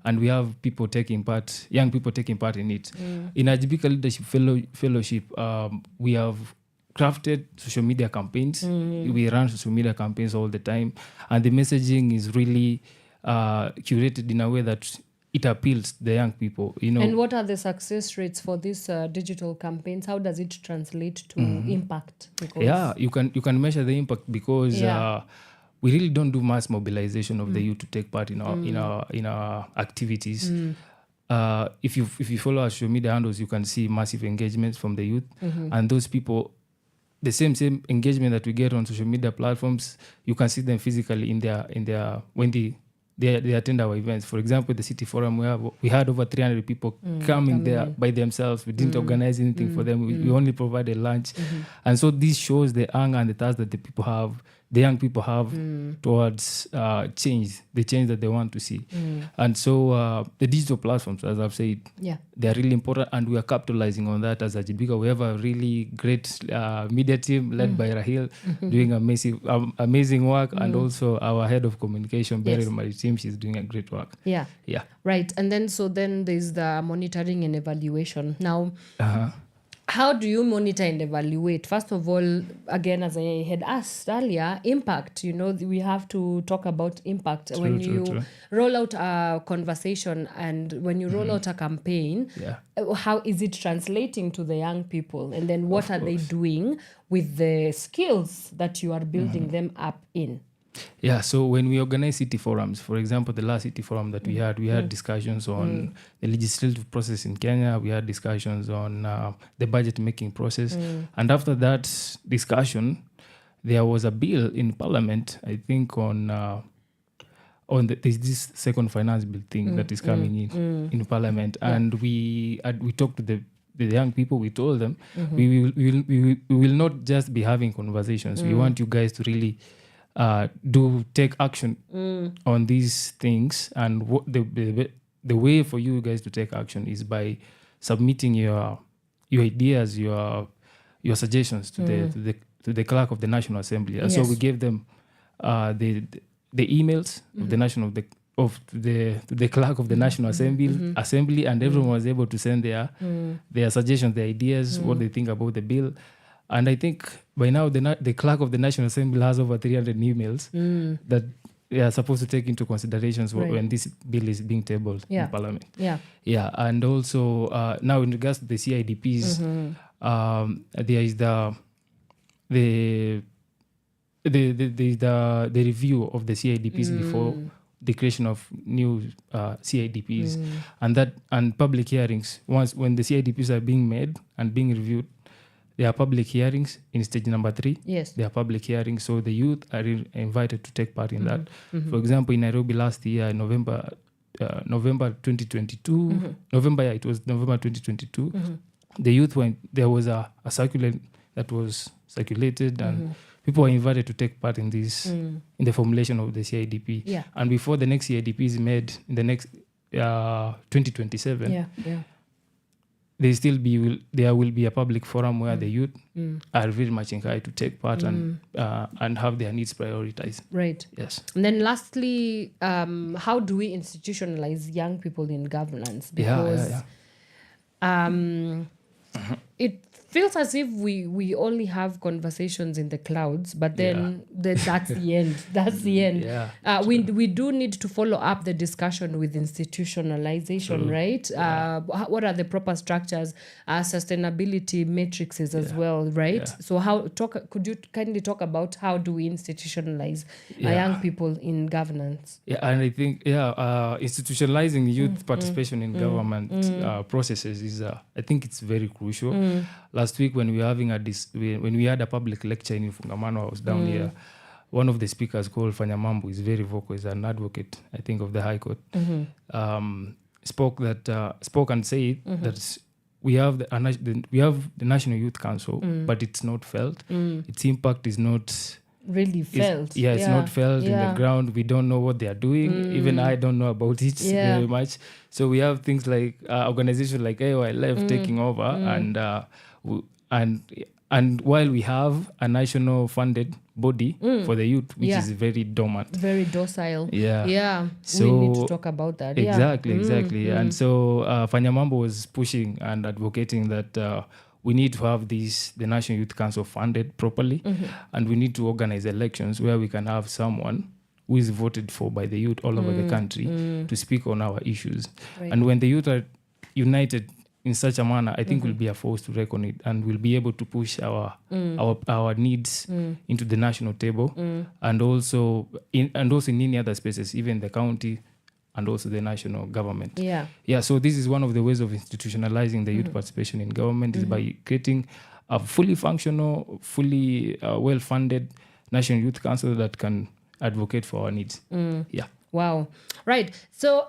And we have people taking part, young people taking part in it. In Ajibika Leadership Fellowship, we have crafted social media campaigns. We run social media campaigns all the time, and the messaging is really curated in a way that it appeals to the young people. And what are the success rates for these digital campaigns? How does it translate to impact? You can measure the impact because we really don't do mass mobilization of the youth to take part in our activities. If you follow our social media handles, you can see massive engagements from the youth, and those people, the same engagement that we get on social media platforms, you can see them physically in their when they attend our events. For example, the City Forum, we had over 300 people coming there by themselves. We didn't organize anything for them. We only provided lunch. And so this shows the anger and the thirst that the young people have towards change, the change that they want to see. And so the digital platforms, as I've said, they're really important, and we are capitalizing on that as Ajibika. We have a really great media team led by Rahil, doing amazing work, and also our head of communication, Beryl Maritim, she's doing a great work. Yeah. Right. And then there's the monitoring and evaluation. Now, how do you monitor and evaluate? First of all, again, as I had asked earlier, impact. We have to talk about impact. When you roll out a conversation and when you roll out a campaign, how is it translating to the young people? And then what are they doing with the skills that you are building them up in? Yeah, so when we organize city forums, for example, the last city forum that we had discussions on the legislative process in Kenya. We had discussions on the budget making process. And after that discussion, there was a bill in Parliament, I think there's this second finance bill thing that is coming in Parliament. And we talked to the young people. We told them, we will not just be having conversations. We want you guys to really take action on these things, and the way for you guys to take action is by submitting your ideas, your suggestions to the clerk of the National Assembly. And so we gave them the emails of the clerk of the National Assembly, and everyone was able to send their suggestions, their ideas, what they think about the bill. And I think by now the clerk of the National Assembly has over 300 emails that they are supposed to take into considerations when this bill is being tabled in Parliament. And also now in regards to the CIDPs, there is the review of the CIDPs before the creation of new CIDPs, and public hearings. When the CIDPs are being made and being reviewed, there are public hearings in stage number 3. Yes. There are public hearings, so the youth are invited to take part in that. For example, in Nairobi last year, November 2022, it was November 2022, the youth there was a circular that was circulated, and people were invited to take part in this, in the formulation of the CIDP. Yeah. And before the next CIDP is made in the next 2027, there will be a public forum where the youth are very much encouraged to take part and have their needs prioritized. Right. Yes. And then lastly, how do we institutionalize young people in governance? Because it feels as if we only have conversations in the clouds, but then that's the end. That's the end. We do need to follow up the discussion with institutionalization, right? What are the proper structures, sustainability matrices as well, right? So could you kindly talk about how do we institutionalize young people in governance? Yeah, and I think institutionalizing youth participation in government processes is I think it's very crucial. Last week when we were having when we had a public lecture in Fungamano, I was down here. One of the speakers called Fanyamambu is very vocal, is an advocate, I think, of the High Court. Spoke and said that we have the National Youth Council, but it's not felt. Its impact is not really felt. It's not felt in the ground. We don't know what they are doing. Even I don't know about it very much. So we have things like organizations like AOILF taking over, and while we have a national funded body for the youth, which is very dormant, very docile. So we need to talk about that. Exactly. And so Fanyamambo was pushing and advocating that we need to have the National Youth Council funded properly, and we need to organize elections where we can have someone who is voted for by the youth all over the country to speak on our issues. And when the youth are united in such a manner, I think we'll be a force to reckon it, and we'll be able to push our needs into the national table, and also in any other spaces, even the county and also the national government. So this is one of the ways of institutionalizing the youth participation in government is by creating a fully functional, fully well-funded National Youth Council that can advocate for our needs. Wow. Right. So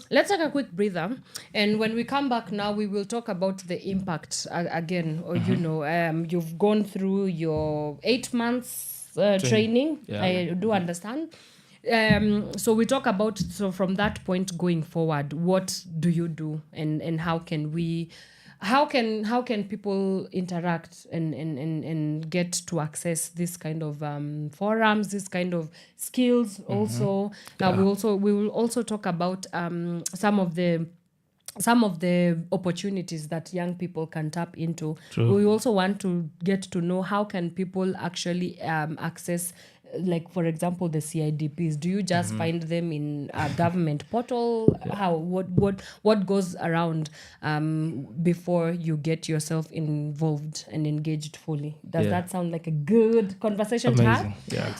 let's take a quick breather. And when we come back now, we will talk about the impact again. Or, you've gone through your 8 months training. I do understand. So we talk about, so from that point going forward, what do you do and how can people interact and get to access this kind of forums, this kind of skills also. We will also talk about some of the opportunities that young people can tap into. We also want to get to know how can people actually access, like, for example, the CIDPs. Do you just find them in a government portal? How what goes around before you get yourself involved and engaged fully? Does that sound like a good conversation to have?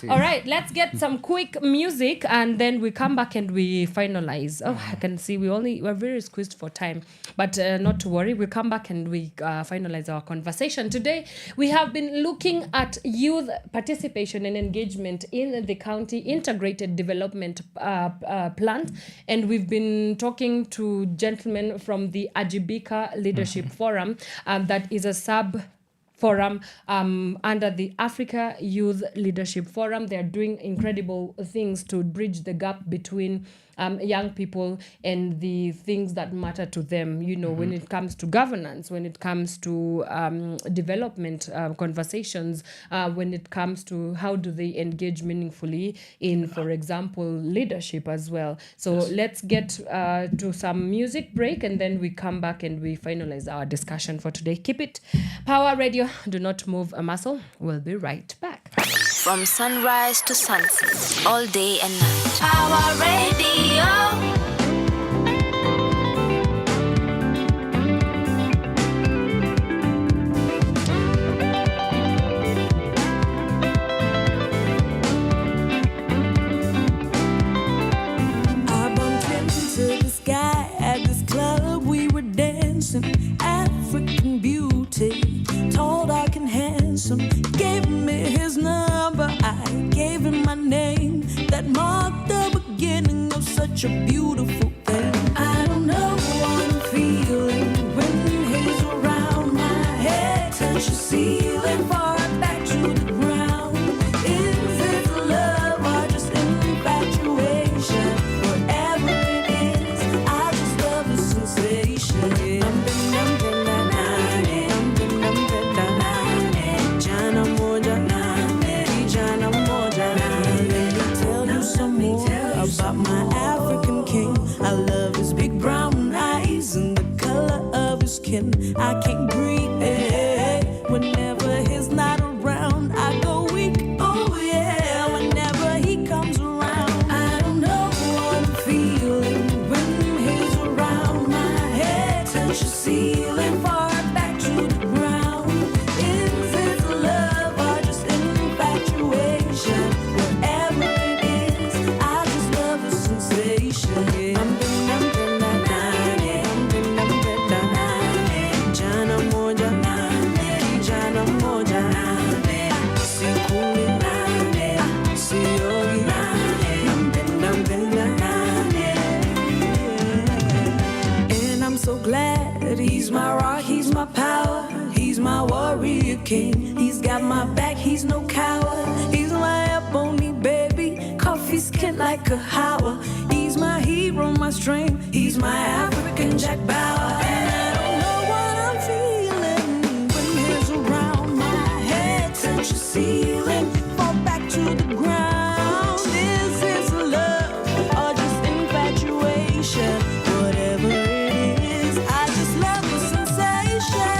All right, let's get some quick music and then we come back and we finalize. I can see we're very squeezed for time, but not to worry. We'll come back and we finalize our conversation. Today we have been looking at youth participation and engagement in the county integrated development plant, and we've been talking to gentlemen from the Ajibika Leadership Forum, that is a sub forum under the Africa Youth Leadership Forum. They are doing incredible things to bridge the gap between young people and the things that matter to them, when it comes to governance, when it comes to development conversations, when it comes to how do they engage meaningfully in, for example, leadership as well. So let's get to some music break and then we come back and we finalize our discussion for today. Keep it Power Radio. Do not move a muscle. We'll be right back. From sunrise to sunset, all day and night. Power Radio. I bumped into this guy at this club. We were dancing, African beauty, tall, dark, and handsome. Gave me his number, I gave him my name. That marked the beginning of such a beautiful thing. I don't know what I'm feeling when he's around. My head touches the ceiling, far back to the ground. Is it love or just infatuation? Whatever it is, I just love the sensation. About my African king, I love his big brown eyes and the color of his skin. I can't breathe whenever he's not around. I go weak, oh yeah, whenever he comes around. I don't know what I'm feeling when he's around. My head touches the ceiling, far back to the ground. Is it love or just infatuation? Whatever it is, I just love the sensation. Jana moja, kijana moja, sikuli, siogi, and I'm so glad he's my rock, he's my power, he's my warrior king. He's got my back, he's no coward. He's my ebony baby, coffee skin like a Howard. He's my hero, my strength, he's my African Jack Bauer. And I don't know what I'm feeling when he's around. My head touches the ceiling, fall back to the ground. Is this love or just infatuation? Whatever it is, I just love the sensation.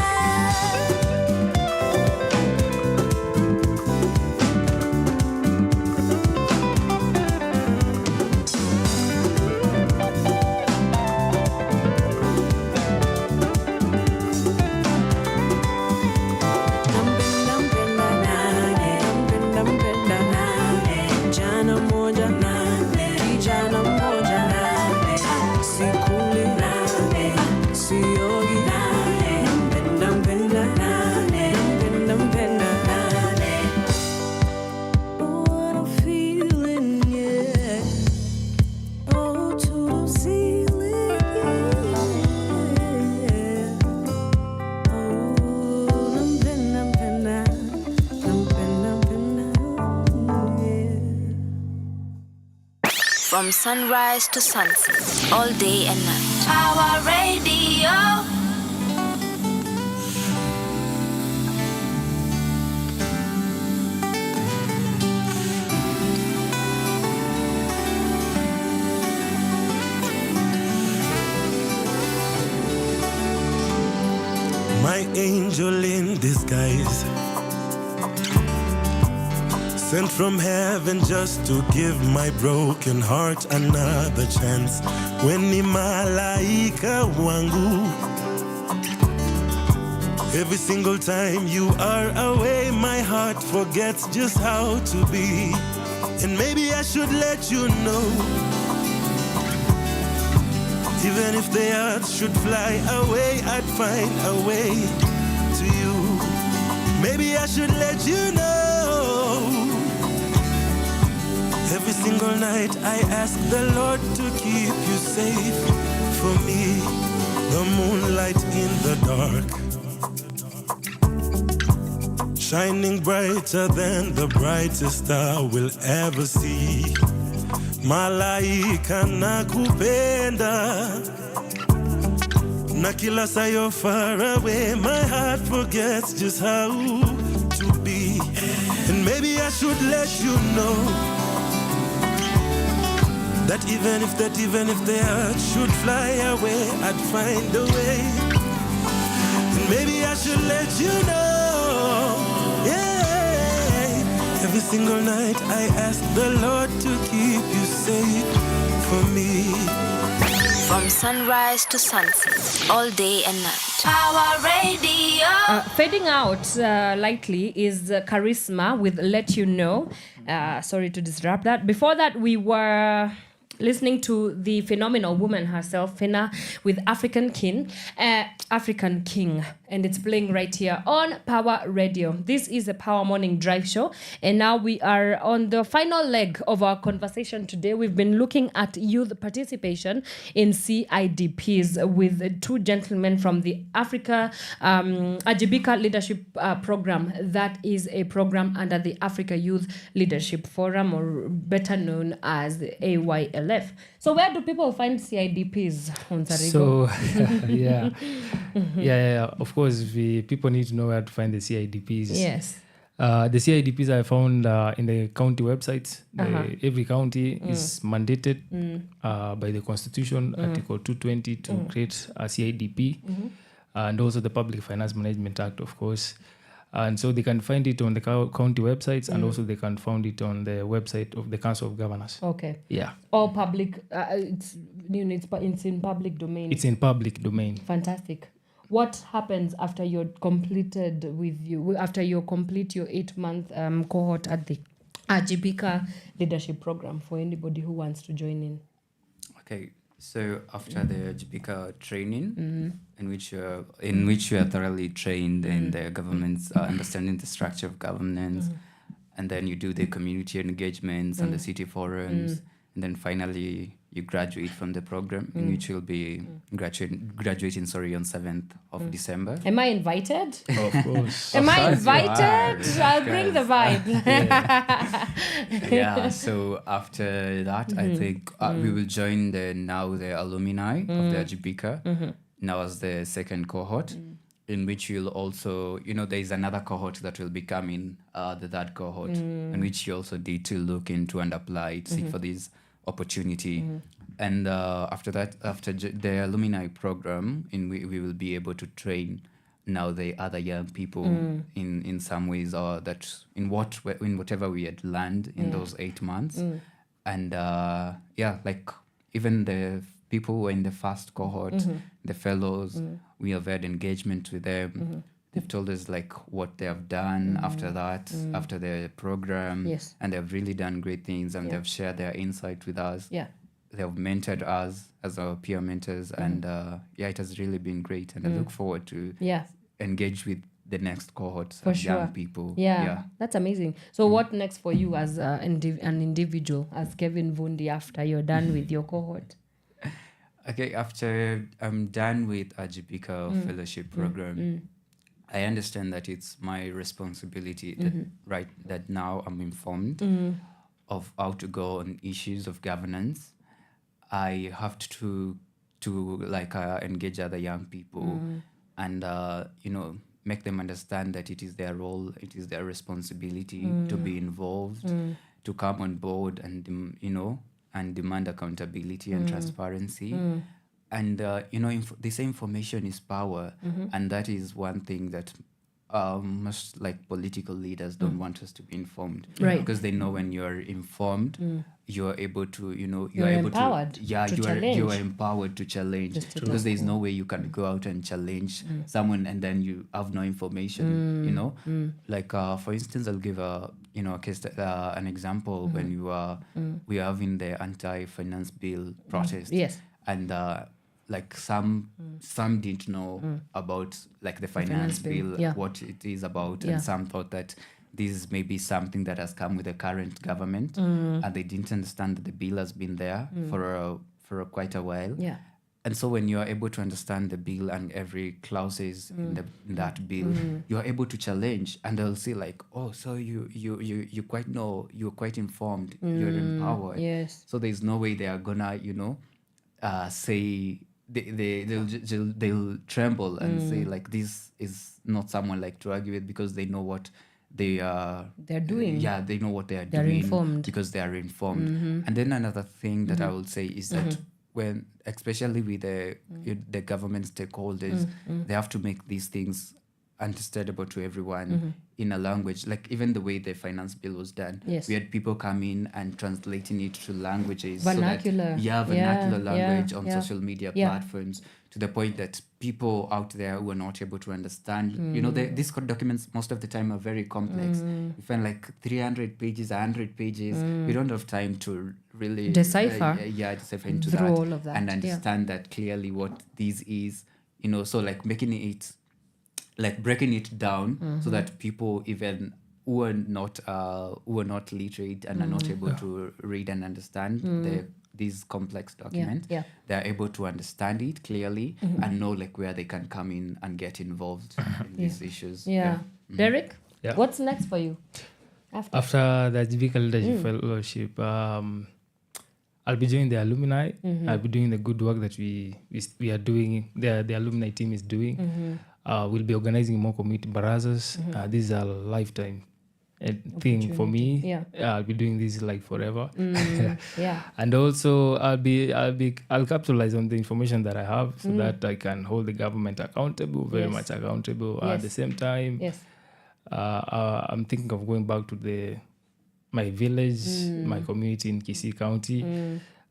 From sunrise to sunset, all day and night. Power Radio. My angel in disguise, sent from heaven just to give my broken heart another chance. When ni malaika wangu, every single time you are away, my heart forgets just how to be. And maybe I should let you know, even if the earth should fly away, I'd find a way to you. Maybe I should let you know. Every single night I ask the Lord to keep you safe for me. The moonlight in the dark, shining brighter than the brightest star will ever see. Malaika nakupenda, na kila saa you're far away, my heart forgets just how to be. And maybe I should let you know that even if the earth should fly away, I'd find a way. And maybe I should let you know, yeah. Every single night I ask the Lord to keep you safe for me. From sunrise to sunset, all day and night. Power Radio. Fading out lightly is Charisma with Let You Know. Sorry to disrupt that. Before that, we were listening to the phenomenal woman herself, Fena, with African King, and it's playing right here on Power Radio. This is a Power Morning Drive show, and now we are on the final leg of our conversation today. We've been looking at youth participation in CIDPs with two gentlemen from the Africa Ajibika Leadership Program. That is a program under the Africa Youth Leadership Forum, or better known as the AYLF. So where do people find CIDPs, Onsarigo? So, yeah. Of course, people need to know where to find the CIDPs. Yes. The CIDPs are found in the county websites. Every county is mandated by the Constitution, Article 220, to create a CIDP, and also the Public Finance Management Act, of course. And so they can find it on the county websites, and also they can find it on the website of the Council of Governors. Okay. Yeah. All public. It's in public domain. It's in public domain. Fantastic. What happens after you complete your 8-month cohort at the Ajibika Leadership Program, for anybody who wants to join in? Okay. So after the Ajibika training, in which you are thoroughly trained in the government's understanding the structure of governance, and then you do the community engagements and the city forums, and then finally you graduate from the program, in which you'll be graduating on 7th of December. Am I invited? Of course. Am I invited? I'll bring the vibe. Yeah. So after that, I think we will join the alumni of the Ajibika now as the second cohort, in which you'll also, there is another cohort that will be coming, the third cohort, in which you also need to look into and apply to seek for this opportunity. And after that, after the alumni program, we will be able to train now the other young people in some ways, or that in whatever we had learned in those 8 months. And like even the people who were in the first cohort, the fellows, we have had engagement with them. They've told us like what they have done after that, after the program, and they've really done great things, and they've shared their insight with us. Yeah. They have mentored us as our peer mentors, and it has really been great. And I look forward to engage with the next cohort of young people. Yeah, that's amazing. So what next for you as an individual, as Kevin Vundi, after you're done with your cohort? Okay, after I'm done with Ajibika Fellowship Program, I understand that it's my responsibility that now I'm informed of how to go on issues of governance, I have to engage other young people and make them understand that it is their role, it is their responsibility to be involved, to come on board and and demand accountability and transparency. And this information is power, and that is one thing that most political leaders don't want us to be informed, Right. because they know when you're informed, you're able to You're able empowered to to you are challenge. empowered to challenge, Just to because talk. there's no way you can go out and challenge someone and then you have no information. For instance, I'll give a case, an example. When we were having the anti-finance bill protest, Yes. and some didn't know about the finance bill, yeah. what it is about, Yeah. and some thought that this is maybe something that has come with the current government, and they didn't understand that the bill has been there for quite a while. Yeah. And so when you are able to understand the bill and every clauses in that bill, you are able to challenge, and they'll say oh, so you quite know, you're quite informed, you're empowered. Yes. So there's no way they are gonna say they'll tremble and say this is not someone to argue with, because they know what they're doing. Yeah, they know what they're They're doing informed. because they are informed. And then another thing that I will say is that when, especially with the government stakeholders, they have to make these things understandable to everyone in a language, even the way the finance bill was done. Yes. We had people come in and translating it to languages. Vernacular. Vernacular language on yeah. social media Yeah. platforms, to the point that people out there who are not able to understand, these documents most of the time are very complex. You find 300 pages, 100 pages. We don't have time to really Decipher decipher into through that, all of that, and yeah. understand that clearly what this is. So making it, breaking it down so that people even who are not literate and are not able to read and understand these complex documents, yeah. they're able to understand it clearly and know where they can come in and get involved in these issues. Yeah. Derrick, Yeah. what's next for you? After the Civic Leadership Fellowship, I'll be joining the alumni. I'll be doing the good work that we are doing. The alumni team is doing. We'll be organizing more community barazas. This is a lifetime thing for me. Yeah. I'll be doing this forever. Yeah. And also I'll capitalize on the information that I have so that I can hold the government accountable, very Yes. much accountable. Yes. At the same time, Yes. I'm thinking of going back to my village, my community in Kisii County,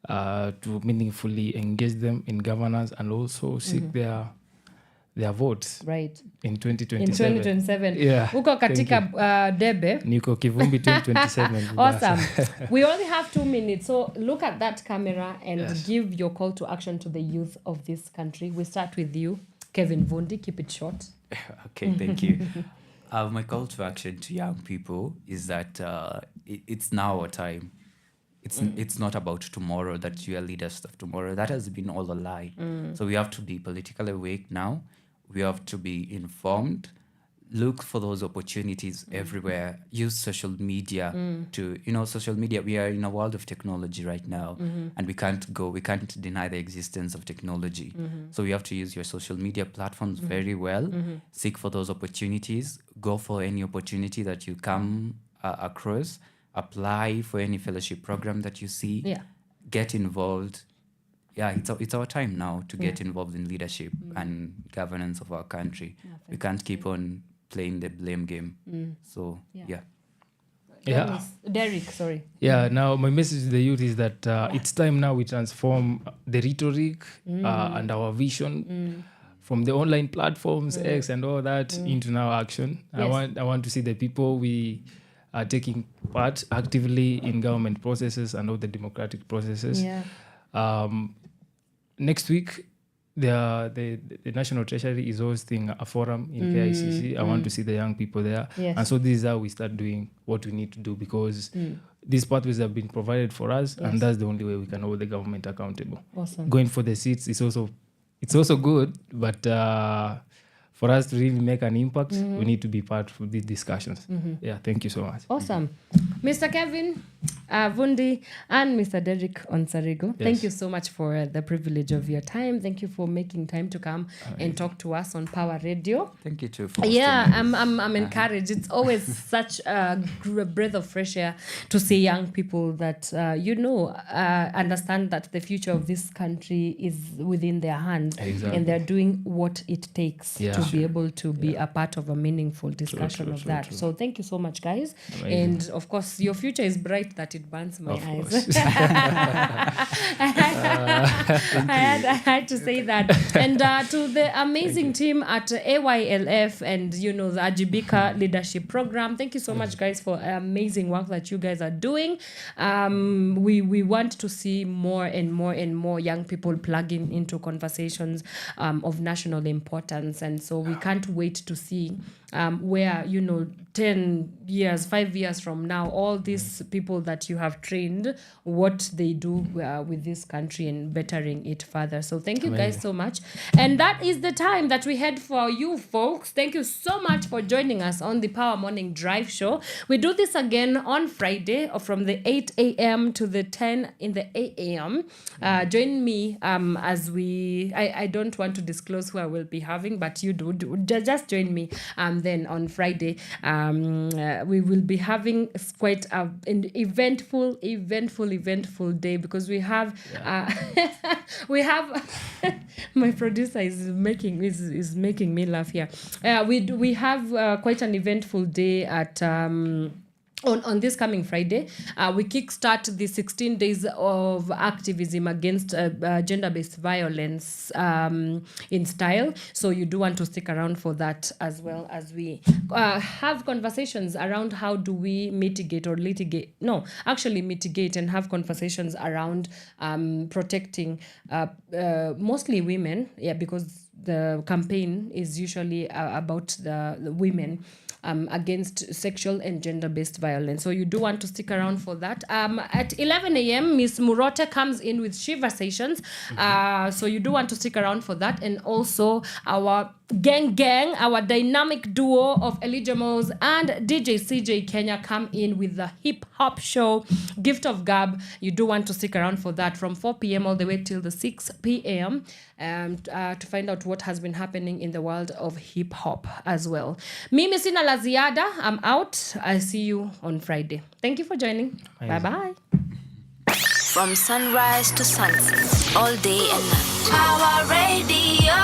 to meaningfully engage them in governance and also seek their votes Right. in 2027. In 2027. Yeah. Uko katika debe. Niko Kivumbi 2027. Awesome. We only have 2 minutes, so look at that camera and Yes. give your call to action to the youth of this country. We start with you, Kevin Vundi. Keep it short. Okay, thank you. My call to action to young people is that it's now our time. It's not about tomorrow, that you are leaders of tomorrow. That has been all a lie. So we have to be politically awake now. We have to be informed. Look for those opportunities everywhere. Use social media to, social media. We are in a world of technology right now, and we can't deny the existence of technology. So we have to use your social media platforms very well. Seek for those opportunities. Go for any opportunity that you come across. Apply for any fellowship program that you see. Yeah. Get involved. Yeah, it's our time now to get involved in leadership and governance of our country. We can't keep on playing the blame game. So, yeah. Yeah. Derrick, sorry. Yeah, now my message to the youth is that it's time now we transform the rhetoric and our vision from the online platforms, X and all that, into now action. Yes. I want to see the people we are taking part actively in government processes and all the democratic processes. Yeah. Next week, the National Treasury is hosting a forum in KICC. I want to see the young people there. Yes. And so this is how we start doing what we need to do, because these pathways have been provided for us, and that's the only way we can hold the government accountable. Awesome. Going for the seats is also good, but for us to really make an impact, we need to be part of these discussions. Yeah, thank you so much. Awesome. Mr. Kevin, Vundi, and Mr. Derrick Onsarigo. Thank you so much for the privilege of your time. Thank you for making time to come and talk to us on Power Radio. Thank you too for I'm encouraged. It's always such a breath of fresh air to see young people that understand that the future of this country is within their hands, and they're doing what it takes to be able to be a part of a meaningful discussion of that. So thank you so much, guys. Amazing. And of course, your future is bright that it burns my eyes. I had to say that. And to the amazing team at AYLF and the Ajibika Leadership Program, thank you so much, guys, for amazing work that you guys are doing. We want to see more and more young people plugging into conversations of national importance, and so we can't wait to see where 10 years, 5 years from now, all these people that you have trained, what they do with this country and bettering it further. So thank you guys so much. And that is the time that we had for you folks. Thank you so much for joining us on the Power Morning Drive show. We do this again on Friday from the 8 a.m. to the 10 in the 8 a.m. Join me as I don't want to disclose who I will be having, but you do. Just join me then on Friday. We will be having quite an eventful day, because we have my producer is making me laugh here. We have quite an eventful day at on this coming Friday. We kickstart the 16 days of activism against gender-based violence in style. So you do want to stick around for that, as well as we have conversations around how do we mitigate and have conversations around protecting mostly women, because the campaign is usually about the women against sexual and gender-based violence. So you do want to stick around for that. At 11 a.m., Miss Murote comes in with Shiva Sessions. So you do want to stick around for that. And also our gang, our dynamic duo of Elijah Mose and DJ CJ Kenya come in with the hip-hop show, Gift of Gab. You do want to stick around for that from 4 p.m. all the way till the 6 p.m. To find out what has been happening in the world of hip-hop as well. Mimi sina la ziada. I'm out. I'll see you on Friday. Thank you for joining. Bye-bye. From sunrise to sunset, all day and night. Power Radio.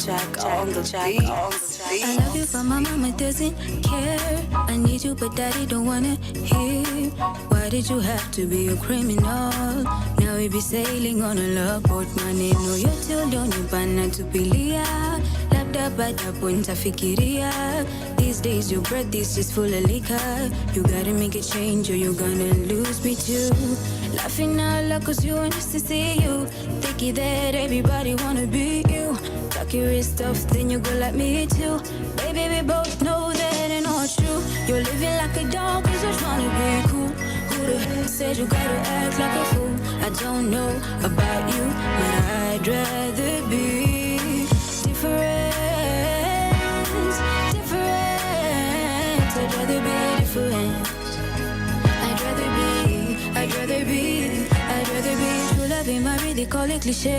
Jack on the beat. I love you, but my mama doesn't care. I need you, but daddy don't wanna hear. Why did you have to be a criminal? Now we be sailing on a love boat. Maneno yote ulionipa tupilia, labda baada punta fikiria. These days your breath is just full of liquor. You gotta make a change or you're gonna lose me too. Laughing out loud cause you want us to see you. Thinking that everybody wanna be you. Talk your wrist off, then you go like me too. Baby, we both know that ain't not true. You're living like a dog cause you're trying to be cool. Who the hell said you gotta act like a fool? I don't know about you, but I'd rather be different. I'd rather be different. I'd rather be true love in my really call it cliche.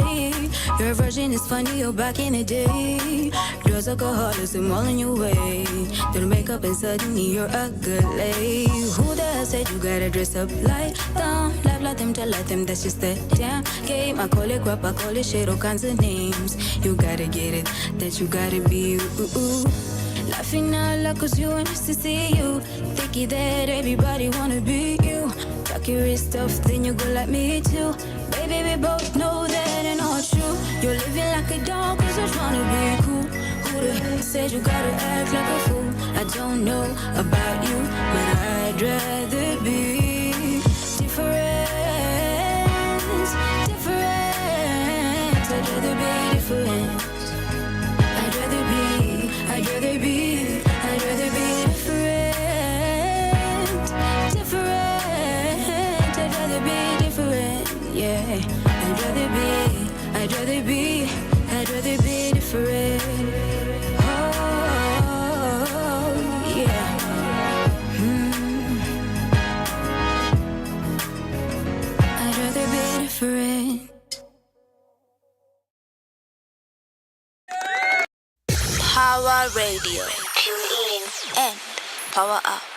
Your version is funny, you're back in the day. Girls alcoholics, I'm all in your way. Don't make up and suddenly you're ugly. Who the hell said you gotta dress up like them? Laugh like them, tell like them, that's just the damn game. I call it crap, I call it shit, all kinds of names. You gotta get it, that you gotta be you. Laughing out loud cause you want us to see you. Thinking that everybody wanna be you. Talk your wrist off, then you go like me too. Baby, we both know that ain't not true. You're living like a dog cause you're trying to be cool. Who the hell said you gotta act like a fool? I don't know about you, but I'd rather be different. I'd rather be different. I'd rather be different. I'd rather be yeah. I'd rather be different. Oh, yeah. I'd rather be different. Power Radio. Tune in and power up.